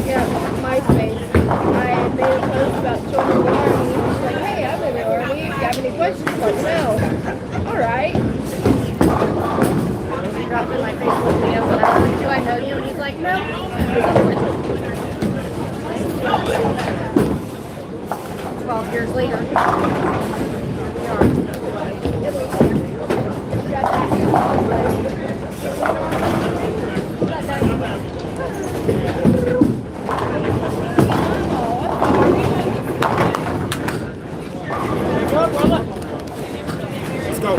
Yeah, MySpace. I made a post about joining the Army. She's like, hey, I'm in the Army. If you have any questions, let me know. All right. He dropped in my Facebook DMs and I was like, do I know you? And he's like, no. 12 years later. Here we are. Let's go.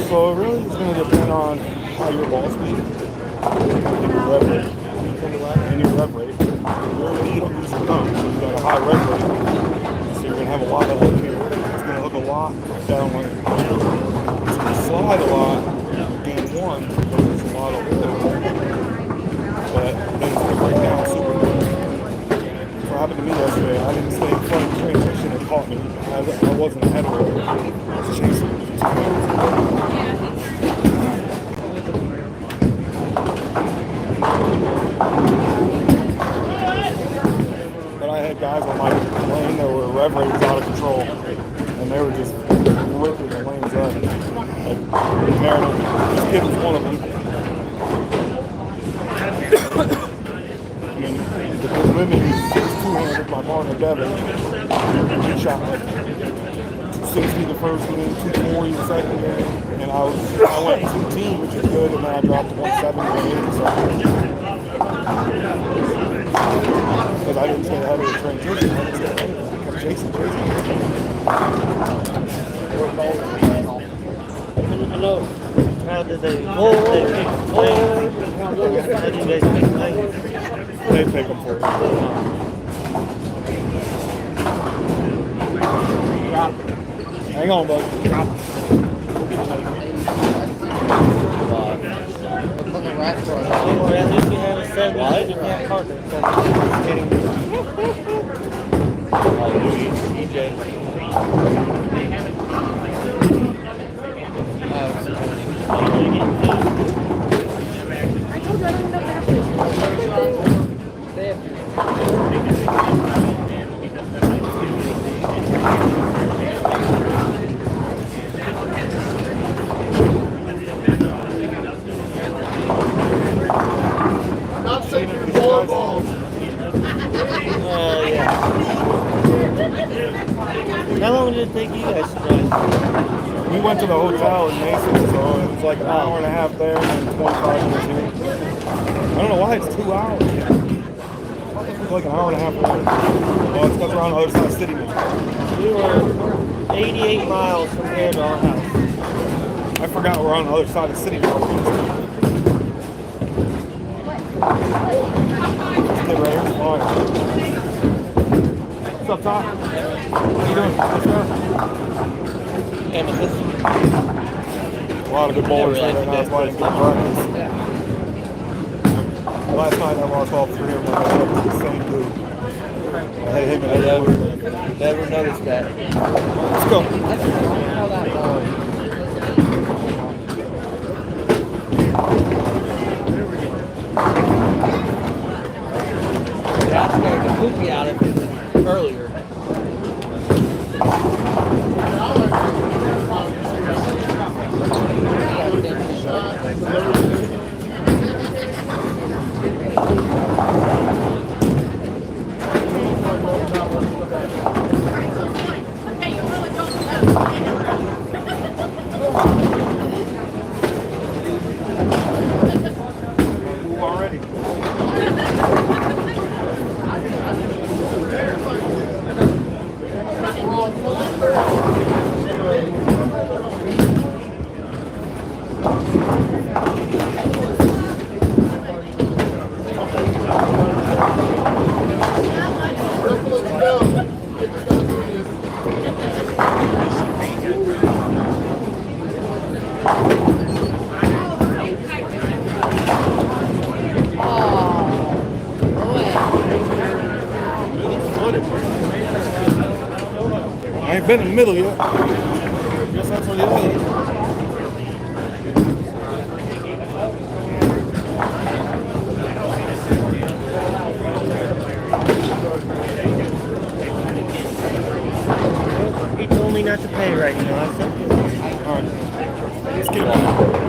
So it really is going to depend on how your ball speed and your rev rate. And your rev rate. Really, you don't use your thumb. So you've got a high rev rate. So you're going to have a lot of hook here. It's going to hook a lot downwind. It's going to slide a lot, gain one, but there's a lot of hook. But then it's going to break down super quick. So what happened to me yesterday, I didn't stay in front of the transition. It caught me. I wasn't ahead of it. I was chasing it. But I had guys on my lane that were rev rates out of control, and they were just ripping the lanes up. Like Meredith, this kid was one of them. I mean, the women, he's two-handed, my partner Devin. He shot like 260 the first game, 240 the second game, and I went 2-team, which is good, and then I dropped to 170 the second game. Because I didn't stay ahead of the transition, I didn't stay ahead of it. I kept chasing. Hello. How did they pick How do you guys pick lanes? They pick them for you. Hang on, bud. Don't worry, at least you have a 7 you can't partner. I told you I don't know what Yeah. How long did it take you guys to drive? We went to the hotel in Mason, so it was like an hour and a half there and 25 minutes here. I don't know why it's 2 hours. It's like an hour and a half there. Well, it's because we're on the other side of the city now. We were 88 miles from here to our house. I forgot we're on the other side of the city now. Let's get right here. All right. What's up, Tom? How you doing? Yes, sir. Amethyst. A lot of good bowlers right now. That's why it's good practice. Last night I lost all three of them. I had the same dude. I had him and Never noticed that. Let's go. I scared the poopy out of him earlier. been in the middle yet. Guess that's where they is. He told me not to pay right now. I said, All right. Let's get it.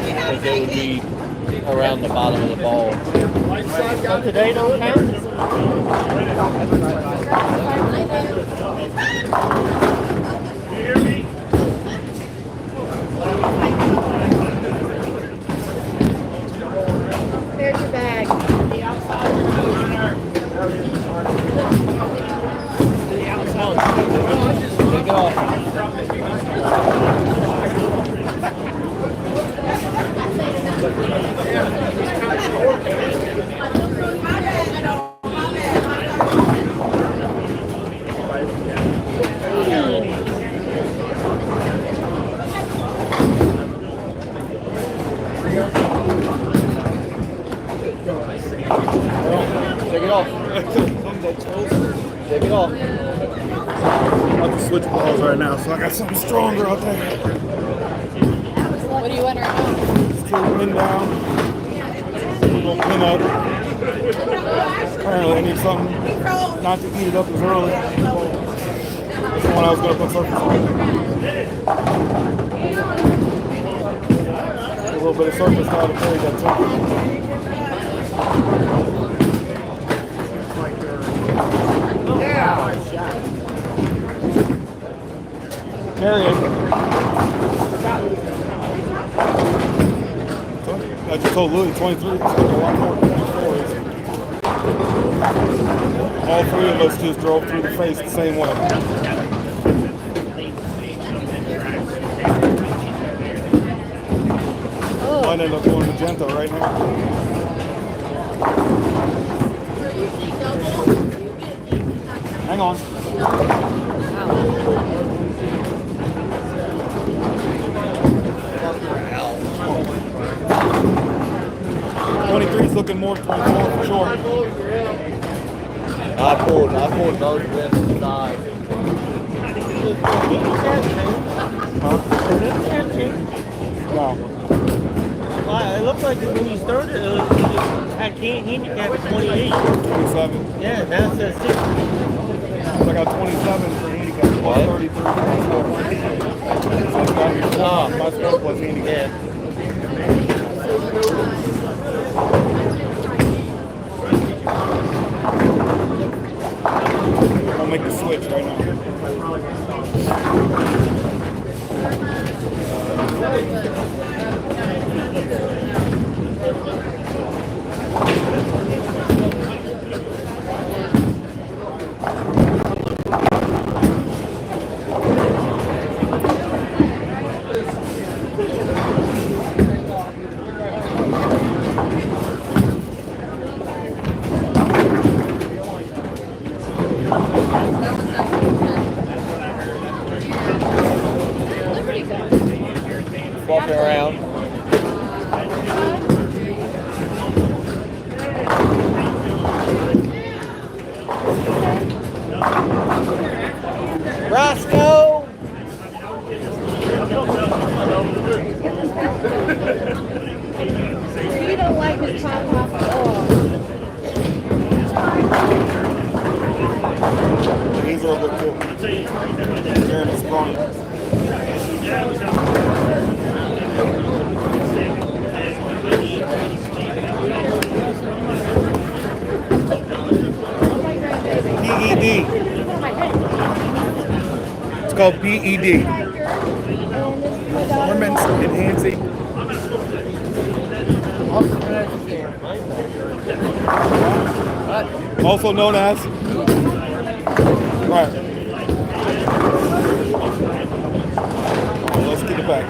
Because it would be around the bottom of the ball. so today don't count? There's your bag. Take it off. Take it off. Take it off. I'm about to switch balls right now, so I got something stronger out there. What do you want right now? Still pin down. Little pin up. Apparently I need something not to eat it up as early. That's the one I was going to put surface on. A little bit of surface now to carry that too. Carry it. I just told Louie 23 is a lot more than 24 is. All three of us just drove through the face the same way. Might end up going magenta right now. Hang on. 23's looking more 24 for sure. I pulled both of them to the side. Wow. It looked like when you started, I can't handicap at 28. 27. Yeah, now it says 60. I got 27 for handicap. What? 33. So it's got to be my score plus handicap. Yeah. I'll make the switch right now. Walking around. Roscoe! You don't like his top off at all. These are good too. Jeremy's strong. PED. It's called PED. Performance Enhancing. Also known as. Right. Let's get it back.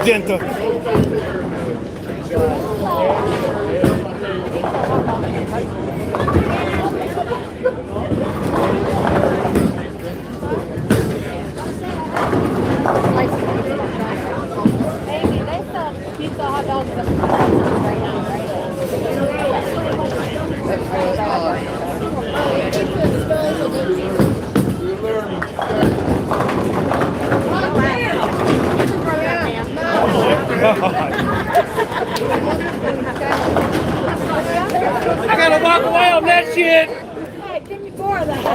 Magenta. Amy, they sell pizza hot dogs at right now, right? I gotta walk away on that shit. Hey, give me more of that.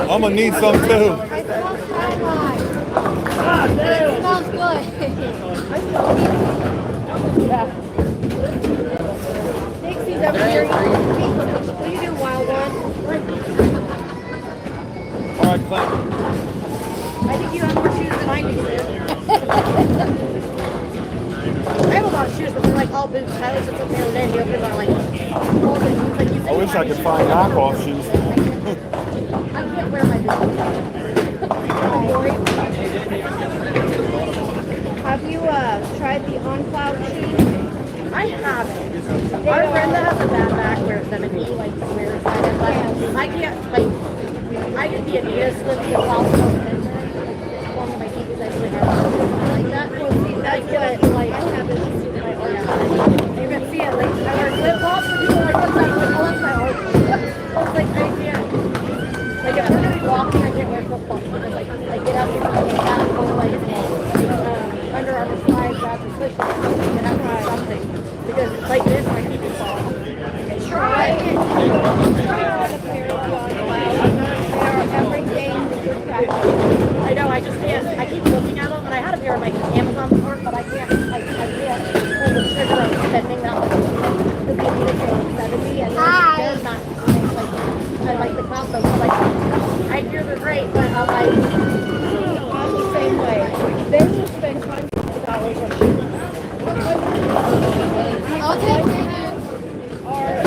I'm gonna need some too. I smell skyline. It smells good. Yeah. Dixie's over here. What do you do, wild one? All right, Clint. I think you have more shoes than I do. I have a lot of shoes, but they're like all boots. Tyler said something the other day, and the others are like all the boots. Like you said, I wish I could find knockoff shoes. I can't wear my boots. Have you tried the On Cloud shoes? I haven't. Our friend that has a bad back wears them and he like swears by them, but I can't like I get the Adidas slips that also one of my teeth is actually hard like that. That's what like I have this my arch. You can see it like I wear flip flops and people are like, what's that? I'm like, oh, that's my arch. I was like, I can't. Like if we're gonna be walking, I can't wear flip flops because like I get up and I get out and go like Under Armour slides, that's a slip and that's something. Because like this, my feet is fall. Try it. Try on a pair of On Cloud. They are everything that you're practicing. I know, I just can't. I keep looking at them, and I had a pair of like Amazon before, but I can't. I can't pull the trigger of spending that much. Because the Adidas are like 70, and they're not like I like the combo. So like, I hear they're great, but I'm like, I'm the same way. They will spend hundreds of dollars on shoes. I'll take it. Are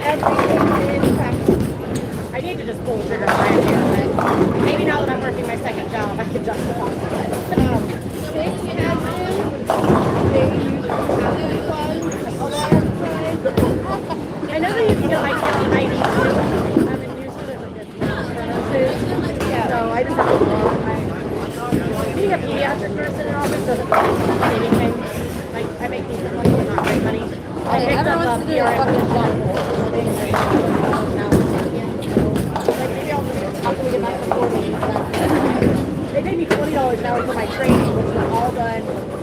everything in practice. I need to just pull the trigger of my idea, but maybe now that I'm working my second job, I can justify it. Six has been. They use Calvin Klein a lot of times. I know that you can get like an ID too. I've been used to it like this. Yeah. So I just have to go. Being a pediatric nurse in an office doesn't really anything. Like I make decent money, but not great money. I picked up a PRN with one. Like maybe I'll get back to 40. They paid me $20 an hour for my training, which was all done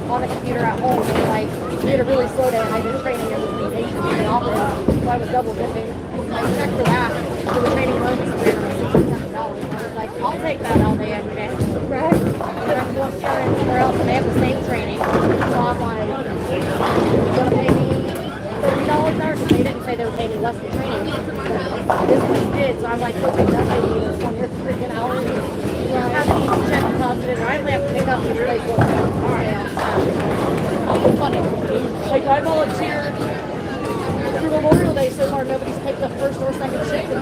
on the computer at home. So like we had a really slow day, and I did training in between patients in the office, so I was double dipping. I checked for that, so the training loan was $367. I was like, I'll take that all day every day. Right? And then I'm going somewhere else, and they have the same training. So I'm like, gonna pay me $30 an hour, so they didn't say they would pay me less than training. But this one did, so I'm like, okay, that's pay me this 100 freaking hours. I have to check the positive. I only have to pick up each place once. It's funny. Like I volunteered for Memorial Day so far, nobody's picked up first or second shift in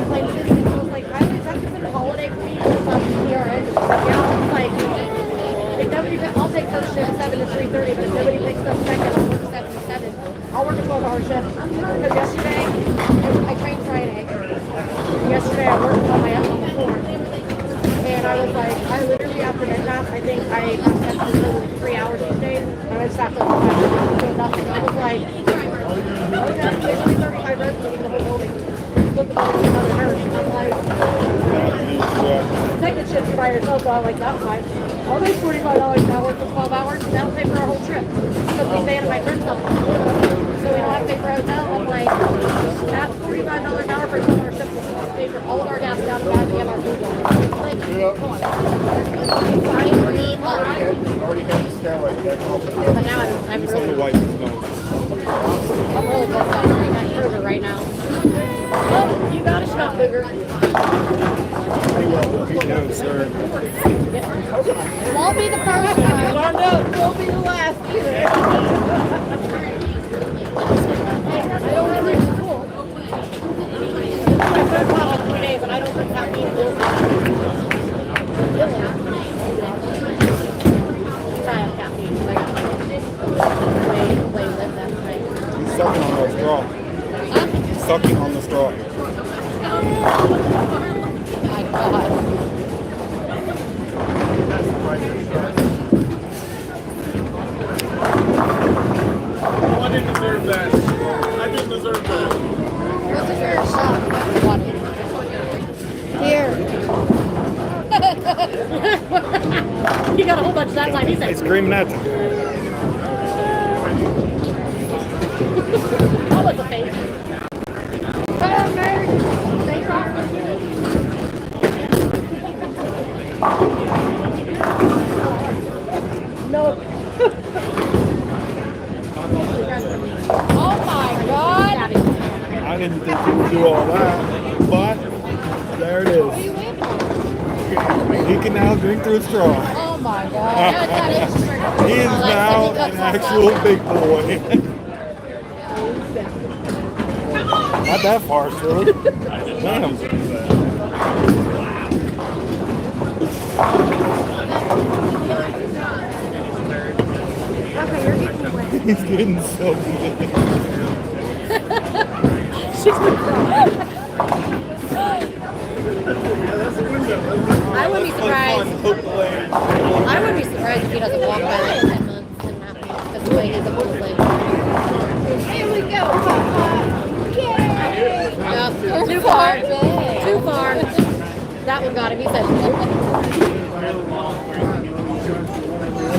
Plain City. And I was like, I was that considered a holiday for me because I'm PRN. Yeah, it's like if nobody, I'll take first shift 7 to 3:30, but if nobody picks up second, I'll work 7 to 7. I'll work a 12-hour shift. Because yesterday, I trained Friday. Yesterday, I worked on my own on the floor. And I was like, I literally after midnight, I think I slept for total 3 hours each day. And I just after so nothing. I was like, basically 35 reps leaving the whole building. Look at another nurse. And I'm like, take the shifts by yourself. So I'm like, that's fine. I'll make $45 an hour for 12 hours. And that'll pay for our whole trip. So we stay at my friend's house. So we don't have to pay for a hotel. I'm like, that's $45 an hour for a 12-hour shift. We'll pay for all of our gas down to bad and our food. Like, come on. Already got the stairway. But now I'm Some of the really, white no. I'm really close to that sugar right now. Oh, you got a shot, booger. No, sir. Won't be the first time. Lined up, will be the last. I don't really cool. This is my third bottle in 3 days, and I don't think that means caffeine. I have caffeine. I didn't deserve that. I didn't deserve that. What's the fair shot? Water. Here. You got a whole bunch that time. He said, He's screaming at you. "Oh, what's the face?" No. Oh my God. I didn't think he would do all that, but there it is. He can now drink through a straw. Oh my God. He is now an actual big boy. Not that far, Shirley. Damn. He's getting so big. I wouldn't be surprised. I wouldn't be surprised if he doesn't walk by like 10 months and not because the way he's a whole thing. Here we go. Yay! Yeah, too far. Too far. That one got him. He said,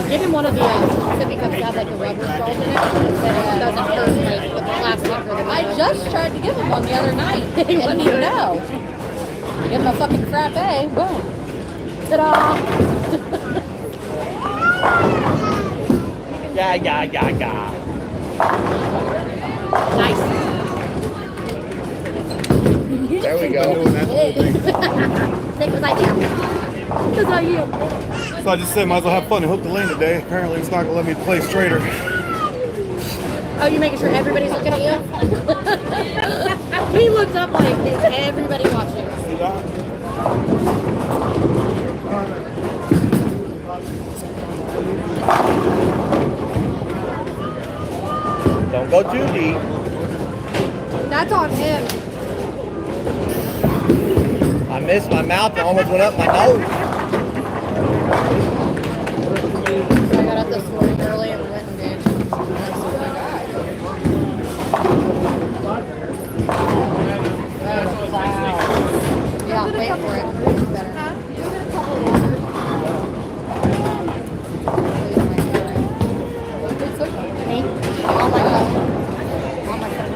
give him one of the sippy cups that have like the rubber straws in it. That it doesn't hurt like with the plastic or the I just tried to give him one the other night. He wouldn't even know. Give him a fucking frappe. Boom. Ta-da! Yeah. Nice. There we go. Nick was idea. That's how you. So I just said, might as well have fun and hook the lane today. Apparently, it's not going to let me play straighter. Oh, you making sure everybody's looking at you? He looks up like, is everybody watching? See that? Don't go too deep. That's on him. I missed my mouth and almost went up my nose. I got up this morning early and went and did. Yeah, wait for it. It's better. It's okay. Me? Oh my God. Oh my God.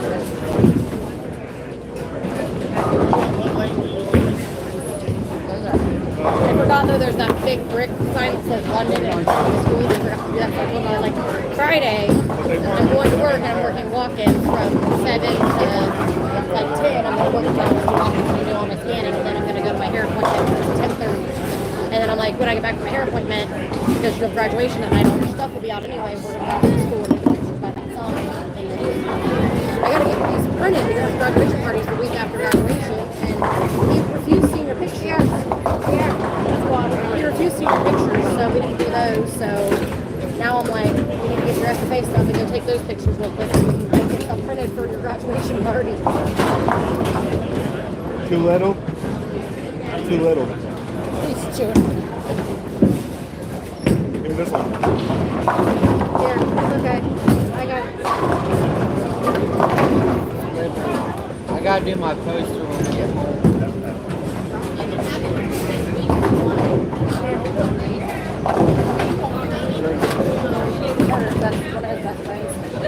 I forgot though there's that big brick sign that says London and school. I forgot to do that. So I told my like Friday, I'm going to work and I'm working walk-ins from 7 to like 10. I'm going to work and walk-ins and do all my scanning, and then I'm going to go to my hair appointment at 10:30. And then I'm like, when I get back from my hair appointment, because of graduation that night, all your stuff will be out anyway. We're going to go to school and by that song. I got to get these printed because graduation party's the week after graduation, and he refused senior pictures. He refused senior pictures, so we didn't do those. So now I'm like, you need to get your SFA stuff and go take those pictures real quick so you can get stuff printed for your graduation party. Too little? Too little. He's chewing. Give me this one. Here, it's okay. I got it. I gotta do my poster when we get home.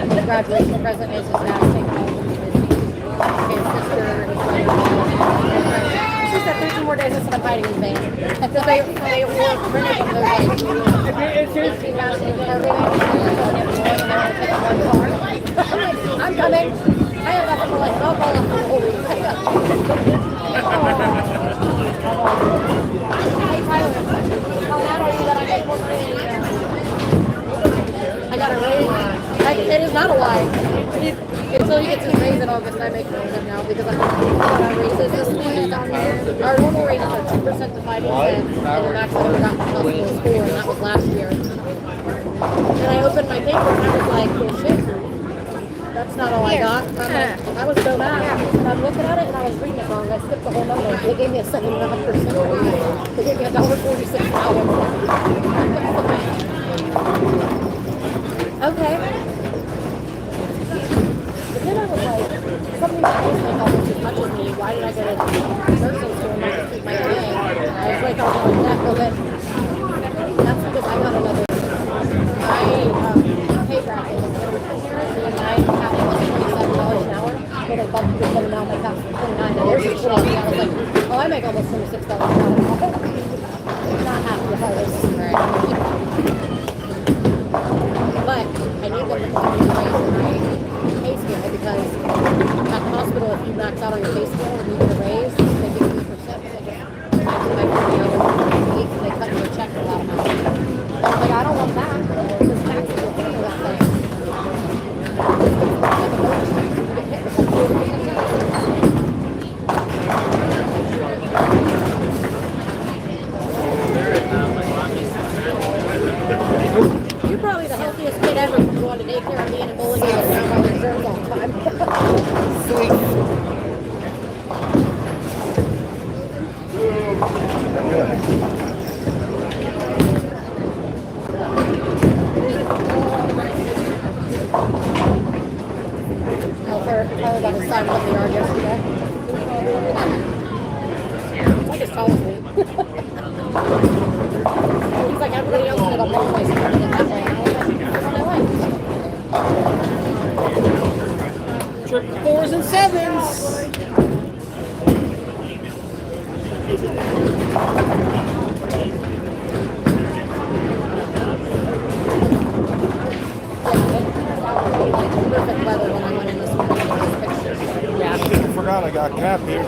The graduation present is his dad taking home his sister and his brother. She said 13 more days instead of hiding his van. Because they were printed from those like, it's his ambassador cargo. I'm coming. I have nothing for like alcohol for the whole week. Hey Tyler, how mad are you that I got more money? I got a raise. It is not a lie. Until he gets his raise in August, I make more than now because I got raises this week down here. Our normal raises are 2% to 5%, and the max I ever got from school, and that was last year. And I opened my paper and I was like, oh shit, that's not all I got. I was so mad. And I'm looking at it and I was reading it wrong. I skipped the whole number. They gave me a 7.5% raise. They gave me $1.46 an hour. the daycare and being a bowling alley around by their germs all the time. I got a sign up the yard yesterday. Like as tall as me. He's like, everybody else did a long way, so I'm gonna get that way. And I was like, Trick 4s and 7s. perfect weather when I went in this morning in this picture. Yeah. I forgot I got Cap here.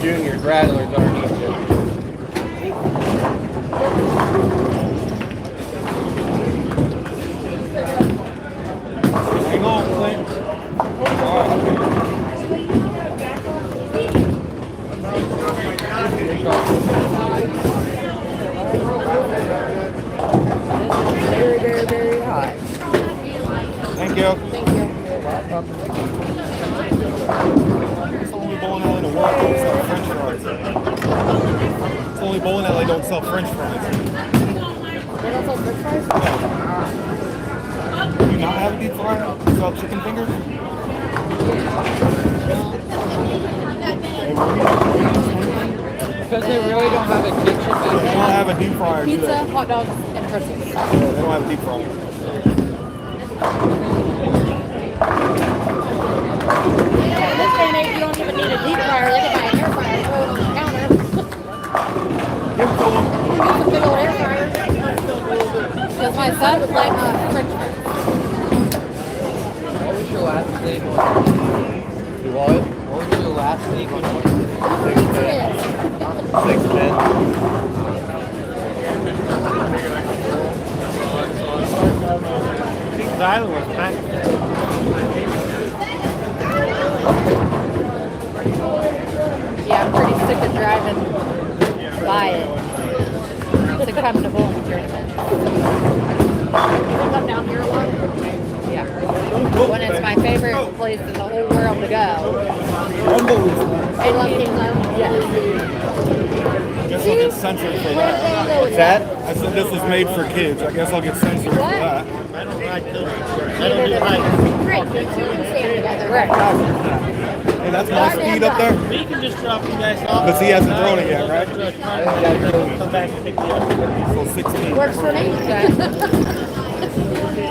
Junior rattlers aren't easy. Hang on, Clint. Very, very, very hot. Thank you. Thank you. It's the only bowling alley in the world that don't sell French fries. It's the only bowling alley that don't sell French fries. They don't sell french fries? Do you not have a deep fryer? You sell chicken fingers? Because they really don't have a kitchen They back don't have a deep fryer, do Pizza, they? hot dogs, and pretzels. They don't have a deep fryer. In this day and age, you don't even need a deep fryer. They can buy an air fryer and throw it on the counter. Give it to them. It's a big old air fryer. Because my son would like french fries. What was your last name on? You what? What was your last name on? 6 men. Kings Island was packed. Yeah, I'm pretty sick of driving by it to come to bowling tournament. You come down here a lot? Yeah. When it's my favorite place in the whole world to go. They love Kings Island? Yes. I guess I'll get censored for that. What's that? I said this was made for kids. I guess I'll get censored for that. I don't ride children. I don't do hikes. Great, you two can stand together. Right. Hey, that's my speed up there. We can just drop you guys off. Because he hasn't thrown it yet, right? Come back and pick you up. So 16. Works for me.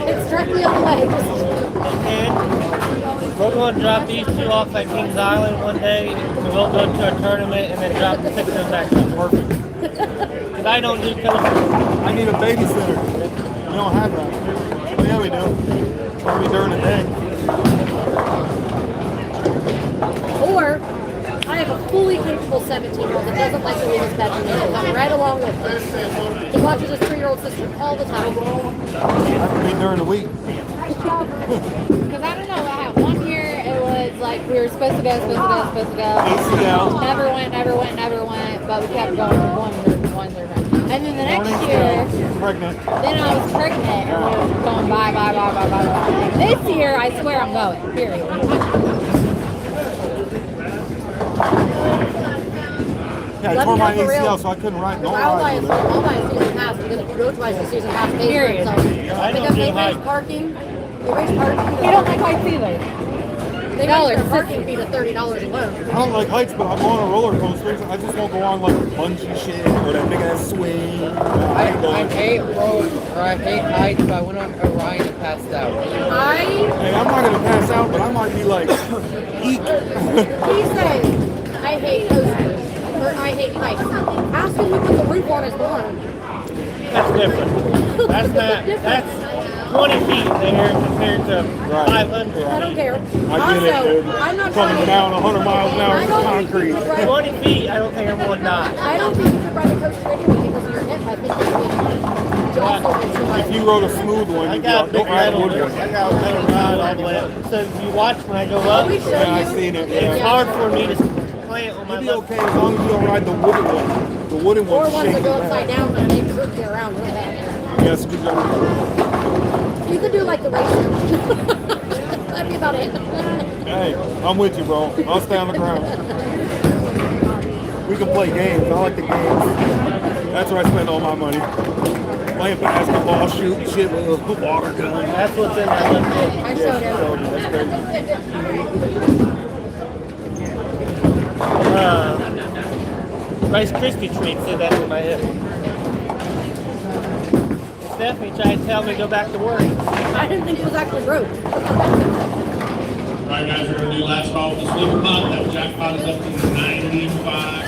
It's directly on the way. Okay. We're going to drop these two off at Kings Island one day. We'll go to a tournament and then drop the pictures back. Perfect. Because I don't do coaching. I need a babysitter. We don't have that. Oh, yeah, we do. Probably during the day. Or I have a fully capable 17-year-old that doesn't like to leave his bedroom and comes right along with me. He watches his 3-year-old sister all the time. That could be during the week. Because I don't know, one year it was like we were supposed to go. ACL. Never went, but we kept going one year. And then the next year, Pregnant. then I was pregnant and we were going bye. This year, I swear I'm going, period. Yeah, I Let tore me my know for real. ACL, so I couldn't ride. Don't I'll buy ride a with it. season pass because if you go twice, the season pass pays for Period. itself. I Because don't do they raise hikes. parking. They raise parking. You don't like heights either. They Y'all raise are their parking fee to $30 alone. I don't like heights, but I'll go on a roller coaster. I just won't go on like bungee shit or that big ass swing. I hate road, or I hate heights, but I went on Orion and passed out. Hey, I'm not gonna pass out, but I might be like, eek. He says, I hate coasters, or I hate heights. Ask him who put the roof on his barn. That's different. That's not, that's 20 feet in there compared to Right. 500. I don't care. I get Also, it, dude. I'm not trying Coming to. down 100 miles an hour I in don't think concrete. you could ride. 20 feet, I don't think I'm going to die. I don't think you could ride a coaster anyway because of your hip. I think it would jostle it too much. If you rode a smooth one, I you'd be got a like, big don't ride a metal. wood I one. got a metal rod all the way up. So if you watch when I go up, We show Yeah, I you. seen it. it's Yeah. hard for me to plant on my You'll be left. okay as long as you don't ride the wooden one. The wooden Or one's ones that shaking go bad. upside down and they jerk you around really bad. Yes, because You could do like the racer. That'd be about it. hey, I'm with you, bro. I'll stay on the ground. We can play games. I like the games. That's where I spend all my money. Playing basketball, shooting shit with a water gun. That's what's in my left hip. I showed him. That's crazy. Rice Krispie treat said that in my hip. Stephanie tried to tell me to go back to work. I didn't think it was actually broke. All right, guys, we're going to do last call for the sleeper pot. That jackpot is up to $95.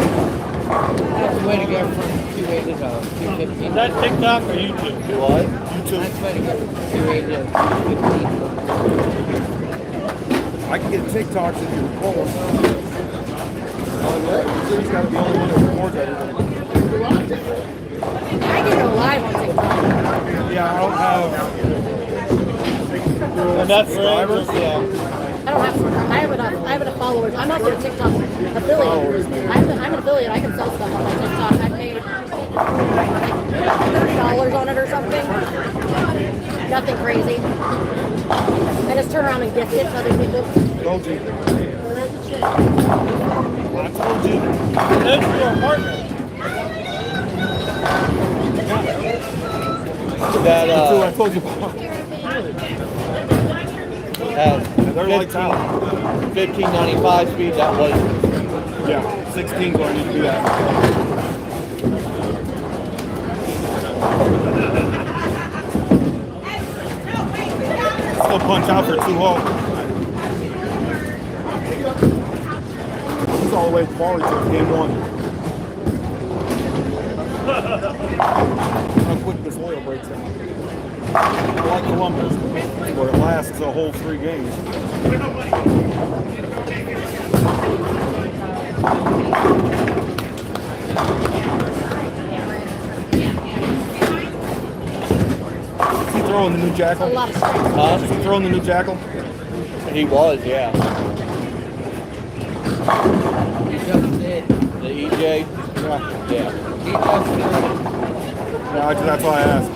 That's the way to go from 280 to 215. Is that TikTok or YouTube? What? YouTube. That's the way to go from 280 to 215. I can get TikToks if you record. He's got to be the only one that records everything. I can go live on TikTok. Yeah, I don't have Enough subscribers. subscribers? Yeah. I don't have subscribers. I have enough followers. I'm also a TikTok affiliate. I'm an affiliate. I can sell stuff on my TikTok. I paid $30 on it or something. Nothing crazy. I just turn around and gift it to other people. Told you. I told you. Those are your partner. That, That's who I told you about. They're lights out. 1595 speed, that was Yeah, 16 going to do that. Still punch out for 2-0. He's all the way forward to game 1. How quick this oil breaks out. I like Columbus, where it lasts a whole 3 games. Is he throwing the new A jackal? lot of strength. Is he throwing the new jackal? he was, yeah. He just did. The EJ, Yeah. yeah. He just did. Yeah, that's why I asked.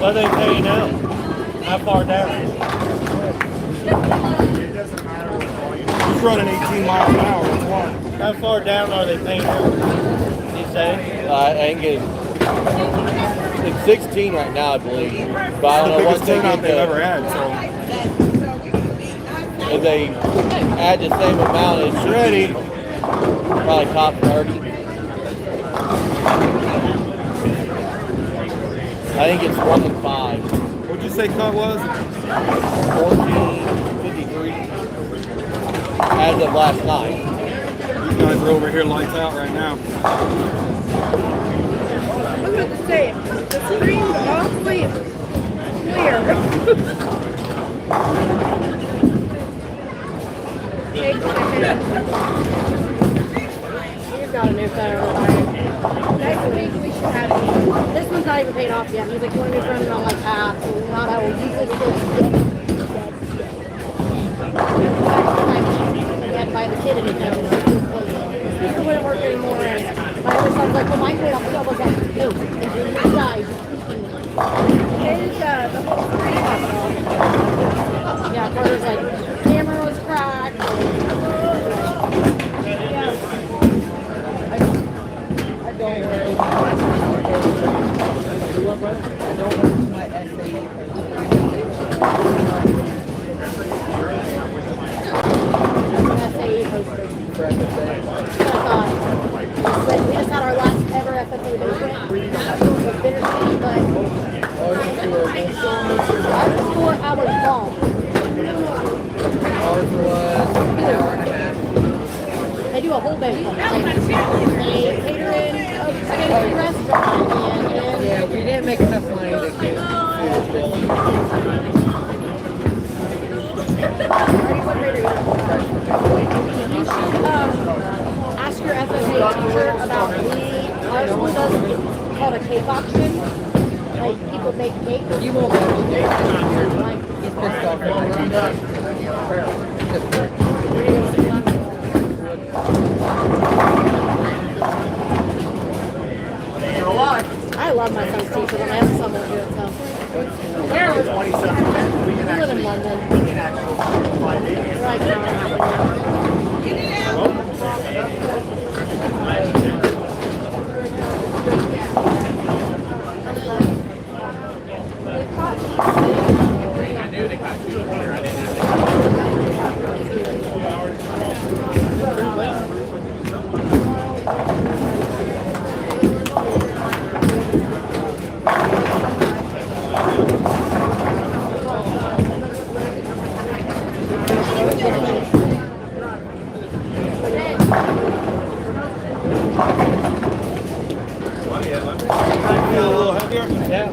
What are they paying out? How far down? He's running 18 miles an hour. That's why. How far down are they paying out? Did you say? I ain't getting. It's 16 right now, I believe. But I The don't know biggest what they turnout get they've ever to, had. So if they add the same amount, it should ready. be probably top 30. I think it's 1 to 5. What'd you say cut was? 1453 as of last night. These guys are over here lights out right now. I was going to say, the screen's awfully clear. You've got a new phone. Next week we should have This one's not even paid off yet. He's like, want a new phone? And I'm like, not how we usually do. I had to buy the kid a new phone. Speaker wouldn't work anymore. And my other son's like, well, mine paid off. So I was like, no. And he died. His, the whole screen was off. Yeah, Carter's like, camera was cracked. Yeah. I don't worry. brother? I don't want my SAE. SAE poster. For FFA. We just had our last ever FFA banquet. It was bittersweet, but Oh, it's horrible. ours was 4 hours long. Ours was an hour and a half. They do a whole banquet. They cater in a fancy restaurant and Yeah, we didn't make enough money to do food. Ask your FFA teacher about our school does called a cake auction. Like people make cake. You won't go to Like, He's pissed off at I love my son's teacher, but my other son won't do it, so. We live in London. Right now. A little heavier? Yeah.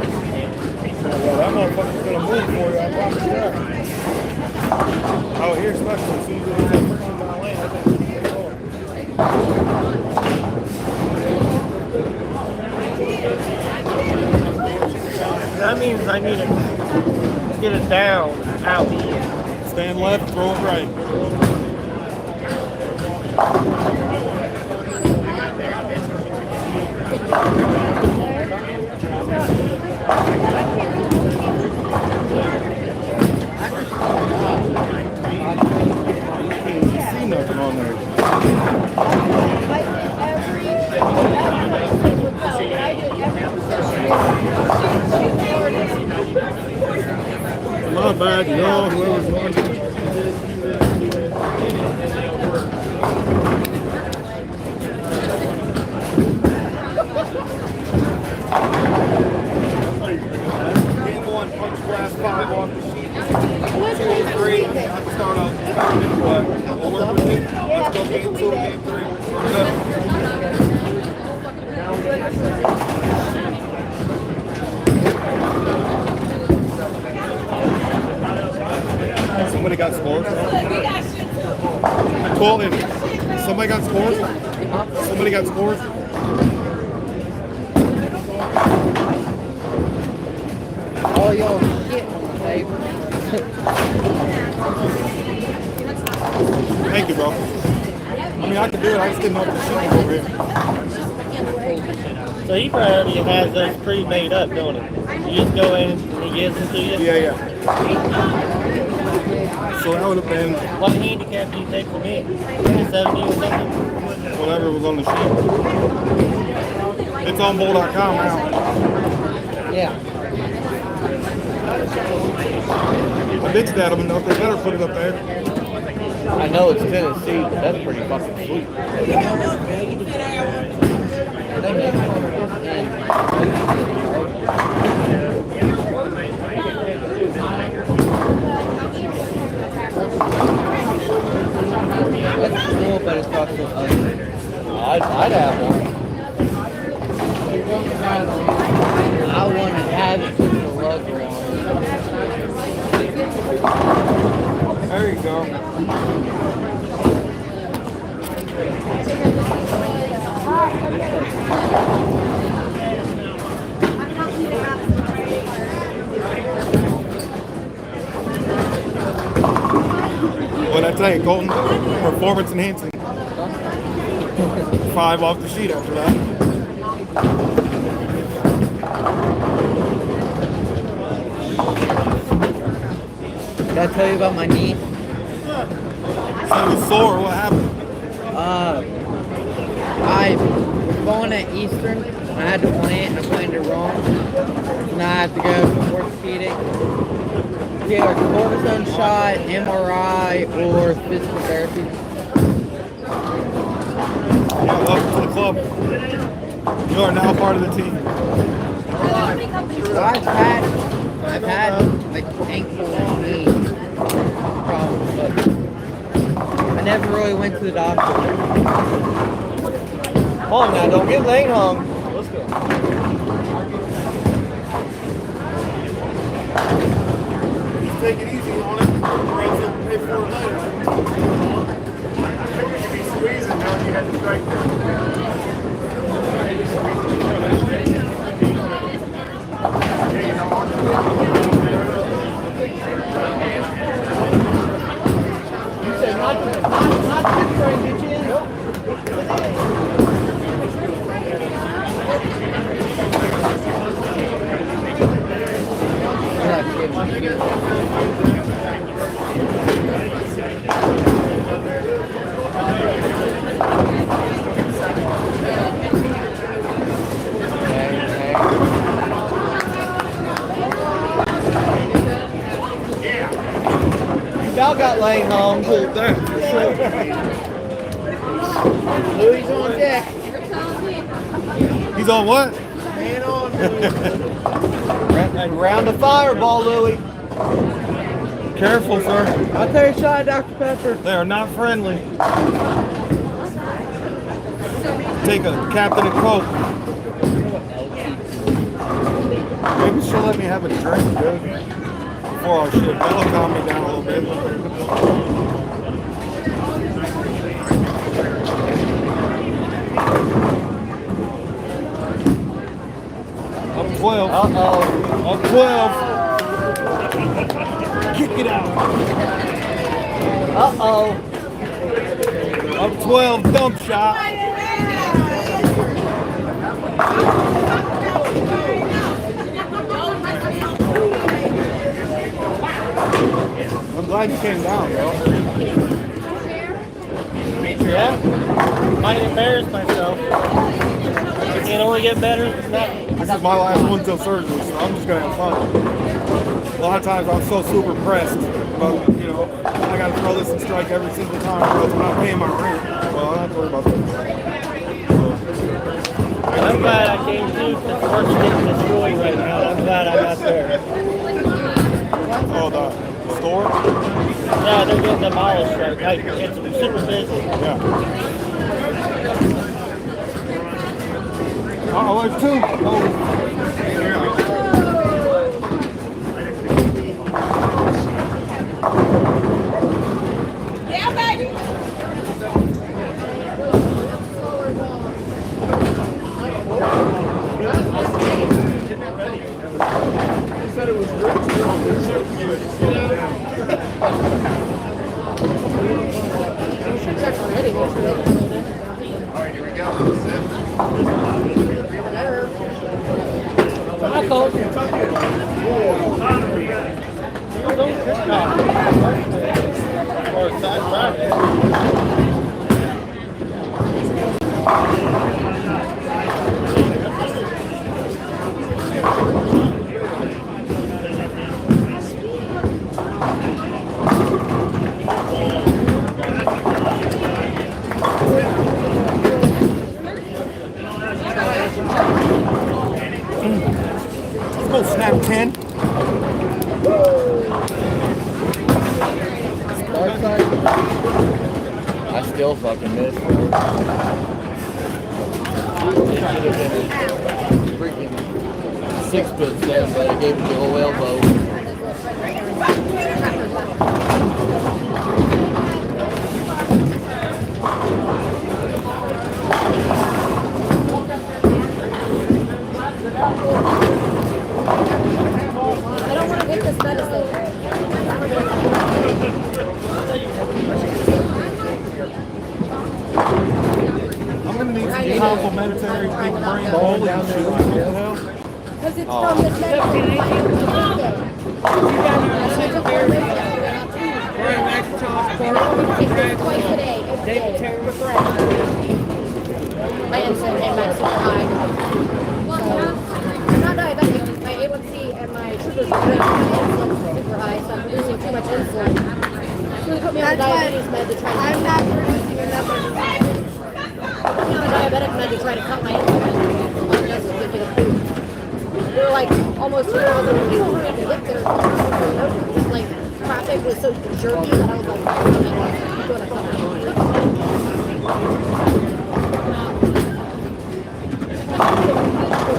Well, that motherfucker's gonna move for you, I promise you that. Out here, especially, as soon as it hits that freaking lane, I think it's That means I need to get it down, out. stand left, throw it right. See nothing on there. My bad, no, whoever's watching. Game one, punch glass 5 off the sheet. 2 and 3, let's start off. We'll work with it. Let's go game 2, game 3. Somebody got scores? Colton, somebody got scores? Somebody got scores? all y'all shit on the table. Thank you, bro. I mean, I can do it. I just didn't know if the shit was over here. So he probably already has those pre-made up, don't he? You just go in and he gives them to you? Yeah. So that would have been What handicap do you take for me? 70 or something? whatever was on on the sheet. It's on bull.com now. Yeah. I bitched at them enough, they better put it up there. I know it's Tennessee, but that's pretty fucking sweet. That's cool, but it's not so ugly. I'd have one. I want to have it with the logo on it. There you go. What'd I tell you, Colton? Performance enhancing. 5 off the sheet after that. Did I tell you about my knee? So it was sore, what happened? I was going at Eastern. I had to play it, and I planned it wrong. So now I have to go to orthopedic. Get a cortisone shot, MRI, or physical therapy. Yeah, welcome to the club. You are now part of the team. So I've had like ankle and knee problems, but I never really went to the doctor. Come on now, don't get lane hung. Let's go. Take it easy on it, or else you'll pay for it later. I figured you'd be squeezing now you had to strike there. You said not to try and get you in? Y'all got lane home. Hold that for sure. Louis on deck. He's on what? Man on, Round the fireball, Louis. Careful, sir. I'll take a shot of Dr. Pepper. They are not friendly. Take a Captain and Coke. Maybe she'll let me have a drink, dude. Before our shit. That'll calm me down a little bit. Up 12. Uh-oh. Up 12. Kick it out. Uh-oh. Up 12. Dump shot. I'm glad you came down, bro. Yeah. Might embarrass myself. It can only get better than that. This is my last one till surgery, so I'm just gonna have fun. A lot of times I'm so super pressed about, you know, I gotta throw this and strike every single time, or else I'm not paying my rent. Well, I don't have to worry about that. I'm glad I came to the first getting destroyed right now. I'm glad I got there. Oh, the store? Yeah, they're getting demolished right now. It's super busy. Yeah. Oh, there's two. Oh. Yeah, baby. Hi, Coach. Let's go snap 10. Dark side. I still fucking missed. It should have been a freaking 6-foot stone, but I gave it the whole elbow. I don't want to hit this medicine. I'm gonna need some complimentary big brain bowling and shit. What the hell? Because it's from this medicine. Twice a day. David Terry my insulin and my super high. I'm not diabetic. My A1C and my sugars are good. My insulin's super high, so I'm producing too much insulin. So they put me on a diabetes med to try to I'm not producing enough insulin. I'm on a diabetic med to try to cut my insulin. Just to get it food. They were like almost 2 hours and we don't hurry to get there. Like traffic was so jerky that I was like, I'm going to come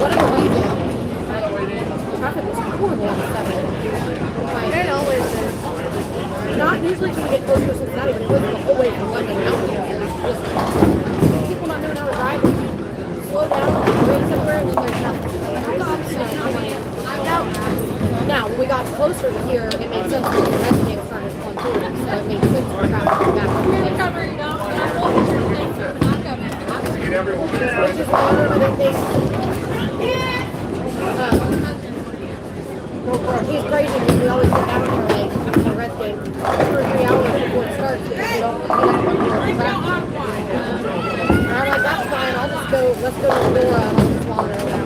whatever we did, traffic was horrible on the 7th. It always is. Not usually till we get closer to Cincinnati, but it was the whole way from London out here. Just people not knowing how to drive. Slow down, wait somewhere, and then there's nothing. Now, when we got closer to here, it made sense because the rest of the day was starting to come through, so it made sense for traffic to go back. Which is why he's crazy because we always get down here like on a rest day 2 or 3 hours before it starts because we don't get traffic. And I'm like, that's fine, I'll just go, let's go to the door and I'll just wander around.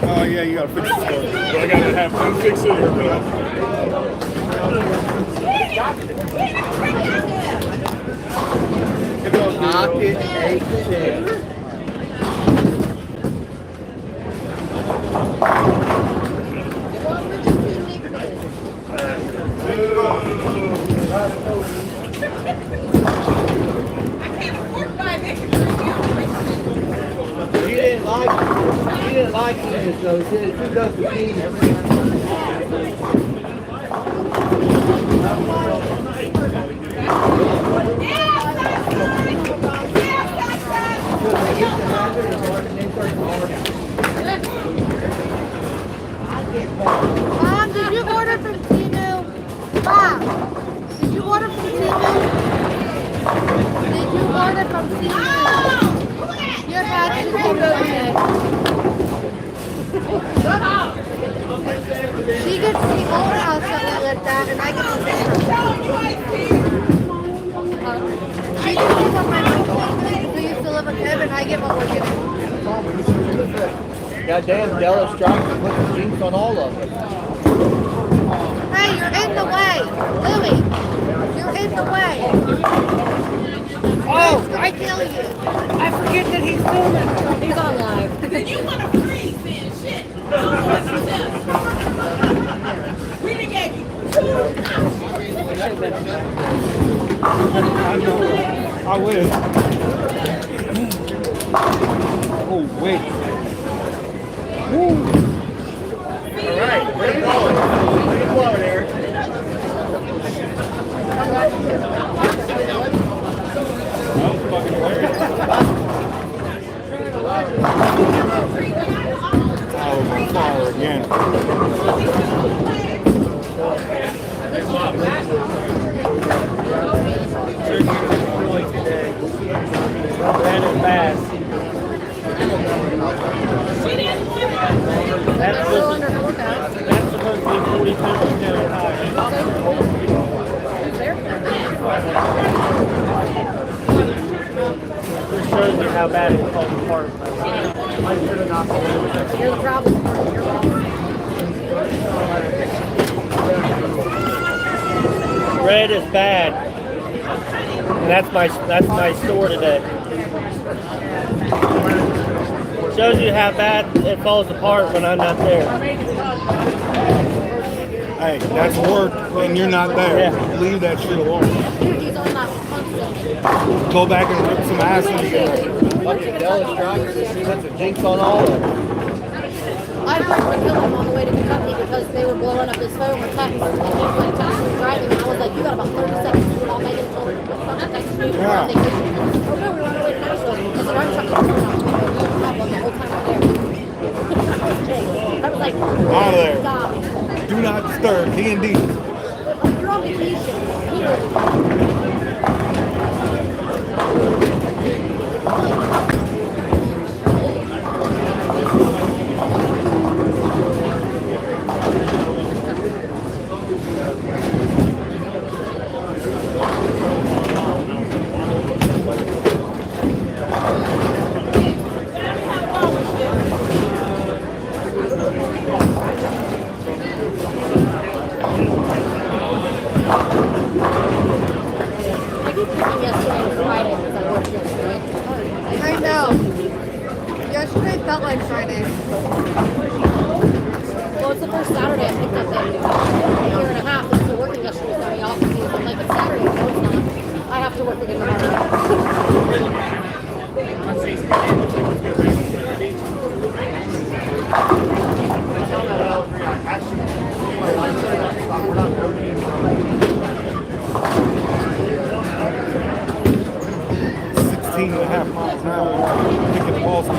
Oh yeah, you gotta fix the stuff. But I gotta have them fix it here, bro. Pocket 8-10. He didn't like it, so he said, who does the team? Mom, did you order from Tinu? Mom, did you order from Tinu? Did you order from Tinu? Your dad should be She gets the old house that we lived at, and I get the she gets the one my we used to live with him, and I get what we're getting. Goddamn Della Strike to put the jinx on all of them. Hey, you're in the way. Louie, you're in the way. Oh, I kill you. I forget that he's filming. He's on live. Then you want to freeze, man. Shit. I know. I wish. Oh, wait. Woo. All right, way to blow it. Way to blow it, Eric. That was fucking hilarious. I was on fire again. Ran it fast. That's supposed to be 42 high. Just shows you how bad it falls apart. I should have not been. You're the problem. You're wrong. Red is bad. And that's my store today. Shows you how bad it falls apart when I'm not there. Hey, that's work when you're not there. Yeah. Leave that shit alone. He's on that constant. Go back and rip some ass when you get there. Fucking Dallas drivers, they see what's a jinx on all of them. I tried to kill him on the way to Kentucky because they were blowing up his phone with texts. And he went to driving, and I was like, you got about 30 seconds to call Megan and tell her to text me. Yeah. Oh no, we're on our way to Nashville. I said, I'm trying to kill him. You have one the whole time we're there. I was like, Out of there. stop. Do not disturb. D&D. You're on vacation. I know. Yesterday felt like Friday. Well, it's the first Saturday I picked up in a year and a half. I'm still working yesterday, so I off with you. I'm like, it's Saturday. No, it's not. I have to work again Sixteen and a half miles an hour. Picking the balls up.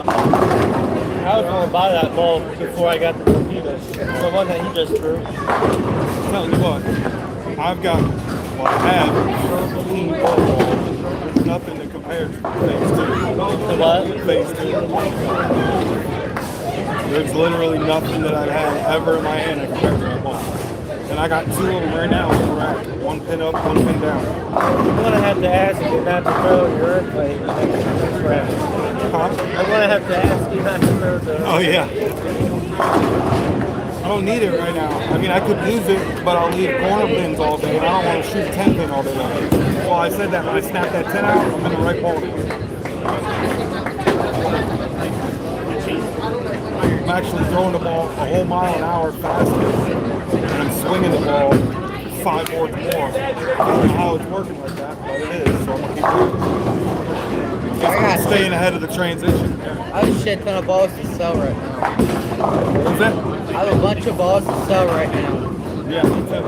I was going to buy that ball before I got the torpedoes. The one that he just threw. I'm telling you what, I've got, well, I have 13 golf balls. There's nothing that compares to phase two. The what? Phase two. There's literally nothing that I've had ever in my hand that compares to that ball. And I got two of them right now where we're at. One pin up, one pin down. I'm going to have to ask you not to throw your earthquake next round. Huh? I'm going to have to ask you not to throw the... Oh, yeah. I don't need it right now. I mean, I could use it, but I'll need corner pins all day, and I don't want to shoot 10 pin all day long. Well, I said that when I snapped that 10 out, I'm in the right ball. I'm actually throwing the ball a whole mile an hour faster, and I'm swinging the ball 5 boards more. I don't know how it's working like that, but it is, so I'm going to keep doing it. Just staying ahead of the transition. I have a shit ton of balls to sell right now. What's that? I have a bunch of balls to sell right now. Yeah, me too.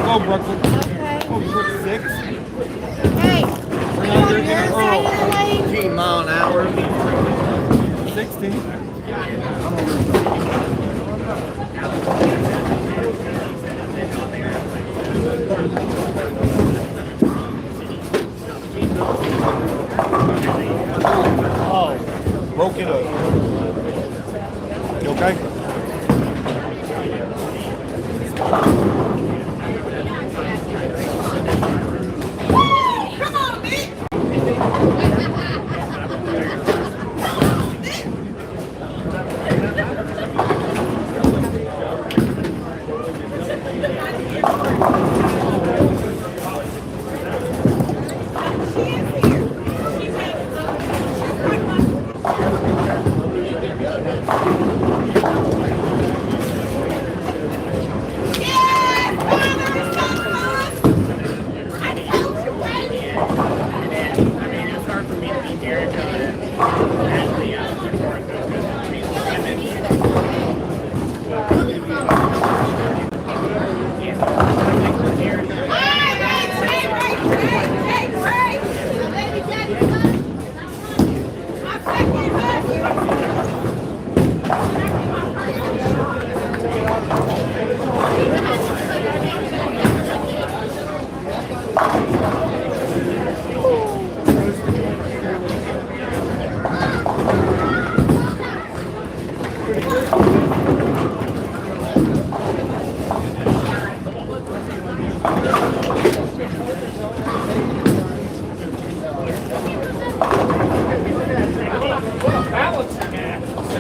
Go, Brooklyn. Okay. Oh, you put 6? Hey, Bring you out on your your hand. side of the lane? 15 mile an hour. 16. Oh, Broke it up. You okay?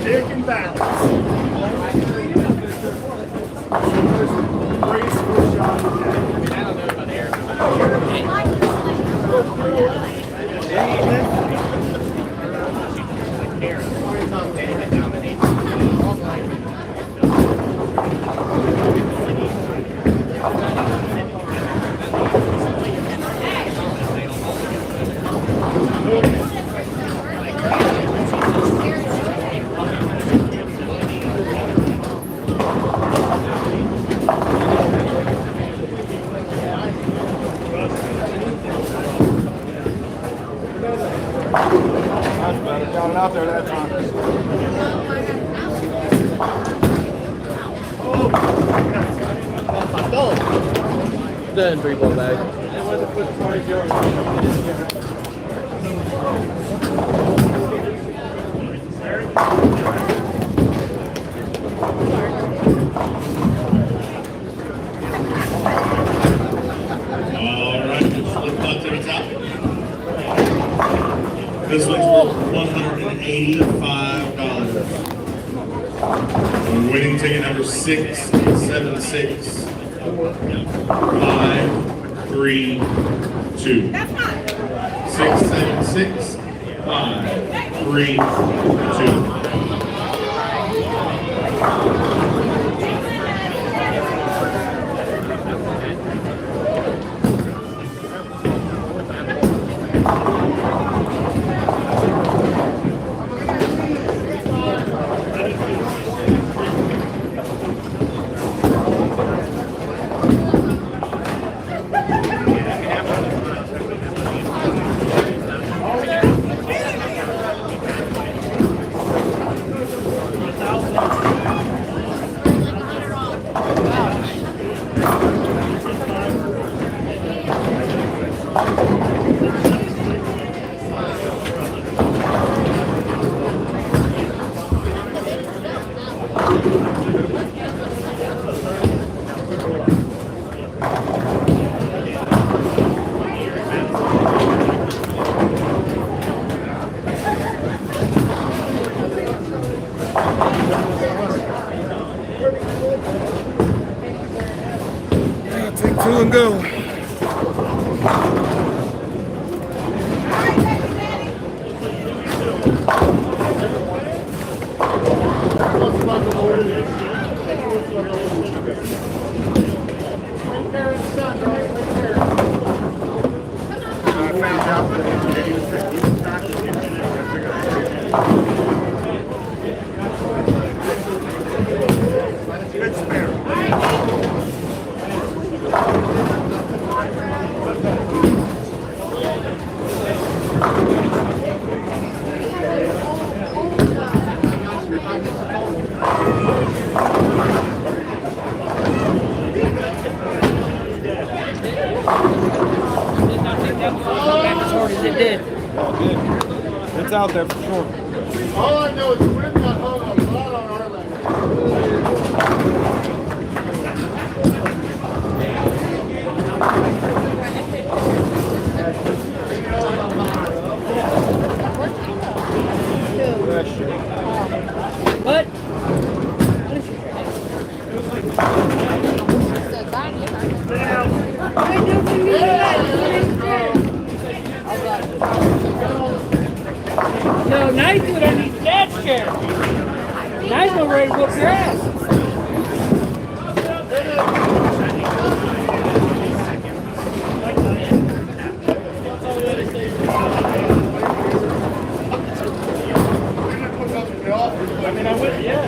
Stick and balance. Graceful shot. That's better. Got it out there that time. Done 3-ball bag. All right, slip putt to the top. This one's worth $185. Winning ticket number 676 532. 676 532. Take two and go. As hard as it did. It's out there for sure. All I know is the wind got hung a lot on our leg. What? No, now you do it underneath dad's chair. Now you're ready to whoop your ass. I mean, I would, yeah.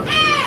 Hey!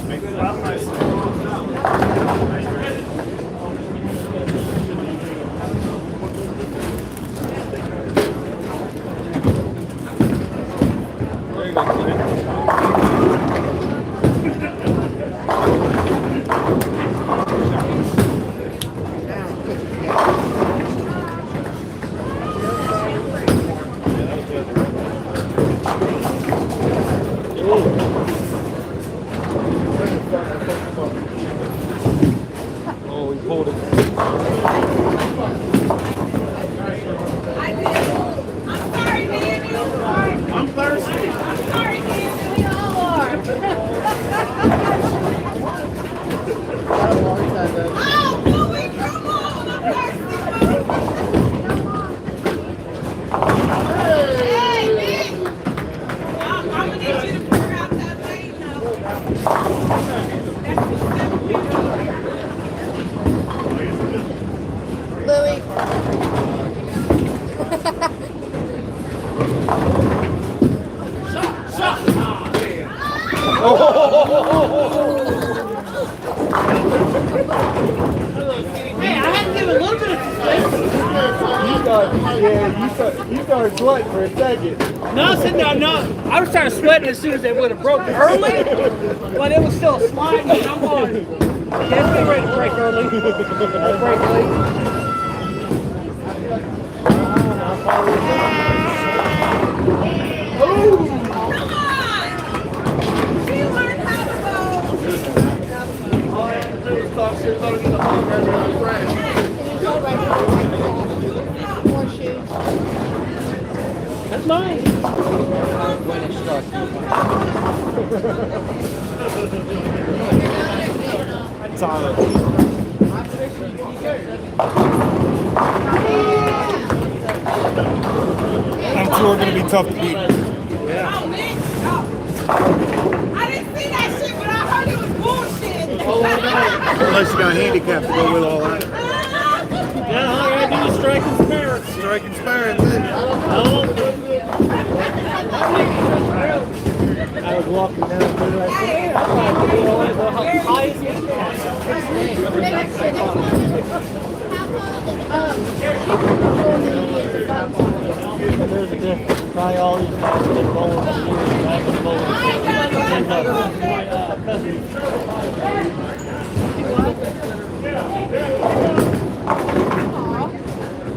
There you go, Clint. Oh, he pulled it. I'm thirsty. Louis. You started sweating for a second. No, I said no. I was starting sweating as soon as they would have broke early, but it was still sliding. And I'm going, yeah, it's getting ready to break early. Let's break late. That's mine. When it struck. Tyler. I'm sure going to be tough to beat. I didn't see that shit, but I heard it was bullshit. Unless you got a handicap to go with all that. Yeah, all I gotta do is strike and spare. Strike and spare, that's it. I was walking down through that. The highest there's a difference. Probably all these guys have been bowling for years. And I've been bowling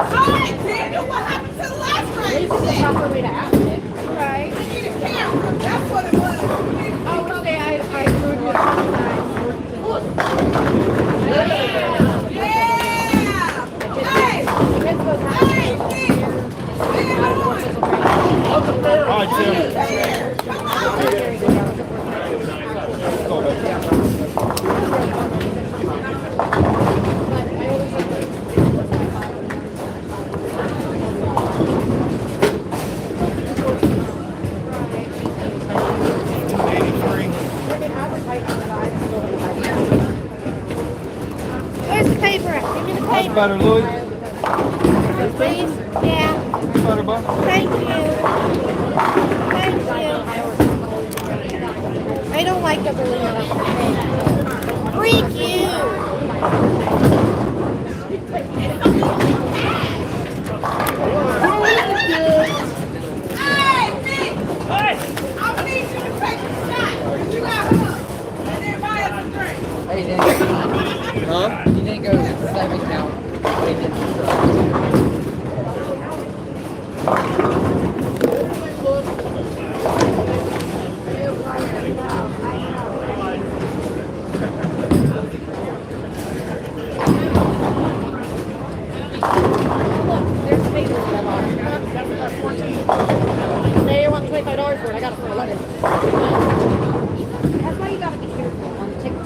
Alright, Daniel, what happened to the last race? The proper way to ask it. Right. We need a camera. That's what it was. Oh, okay, I threw it sometimes. Yeah! Hey! Hey, Nick! All right, Tim. Where's the paper? Give me the That's paper. better, Louis. Please? Yeah. Better, bud. Thank you. Thank you. I don't like the balloon. Freak you! Hey, Nick! Hey! I need you to take a shot. You got hooked. And then buy us a drink. Hey, you didn't. Huh? You didn't go to the 7 count. But he did. There's papers in that box. That's 14. They want $25 for it. I got it for 11. That's why you gotta be careful on the ticket.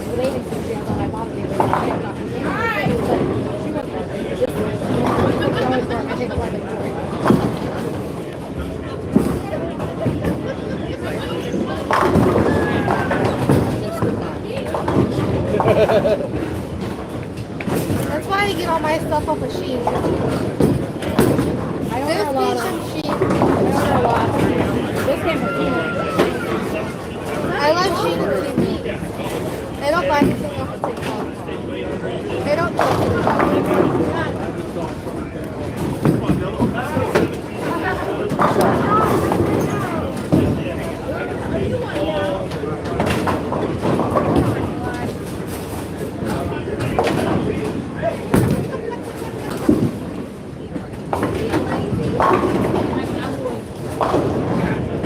The lady said she was on my bottom the other day. She went there. I take 11 for it. That's why I get all my stuff off of Shein. I don't This know a lot piece of. of Shein. I don't know a lot. This came from Tina.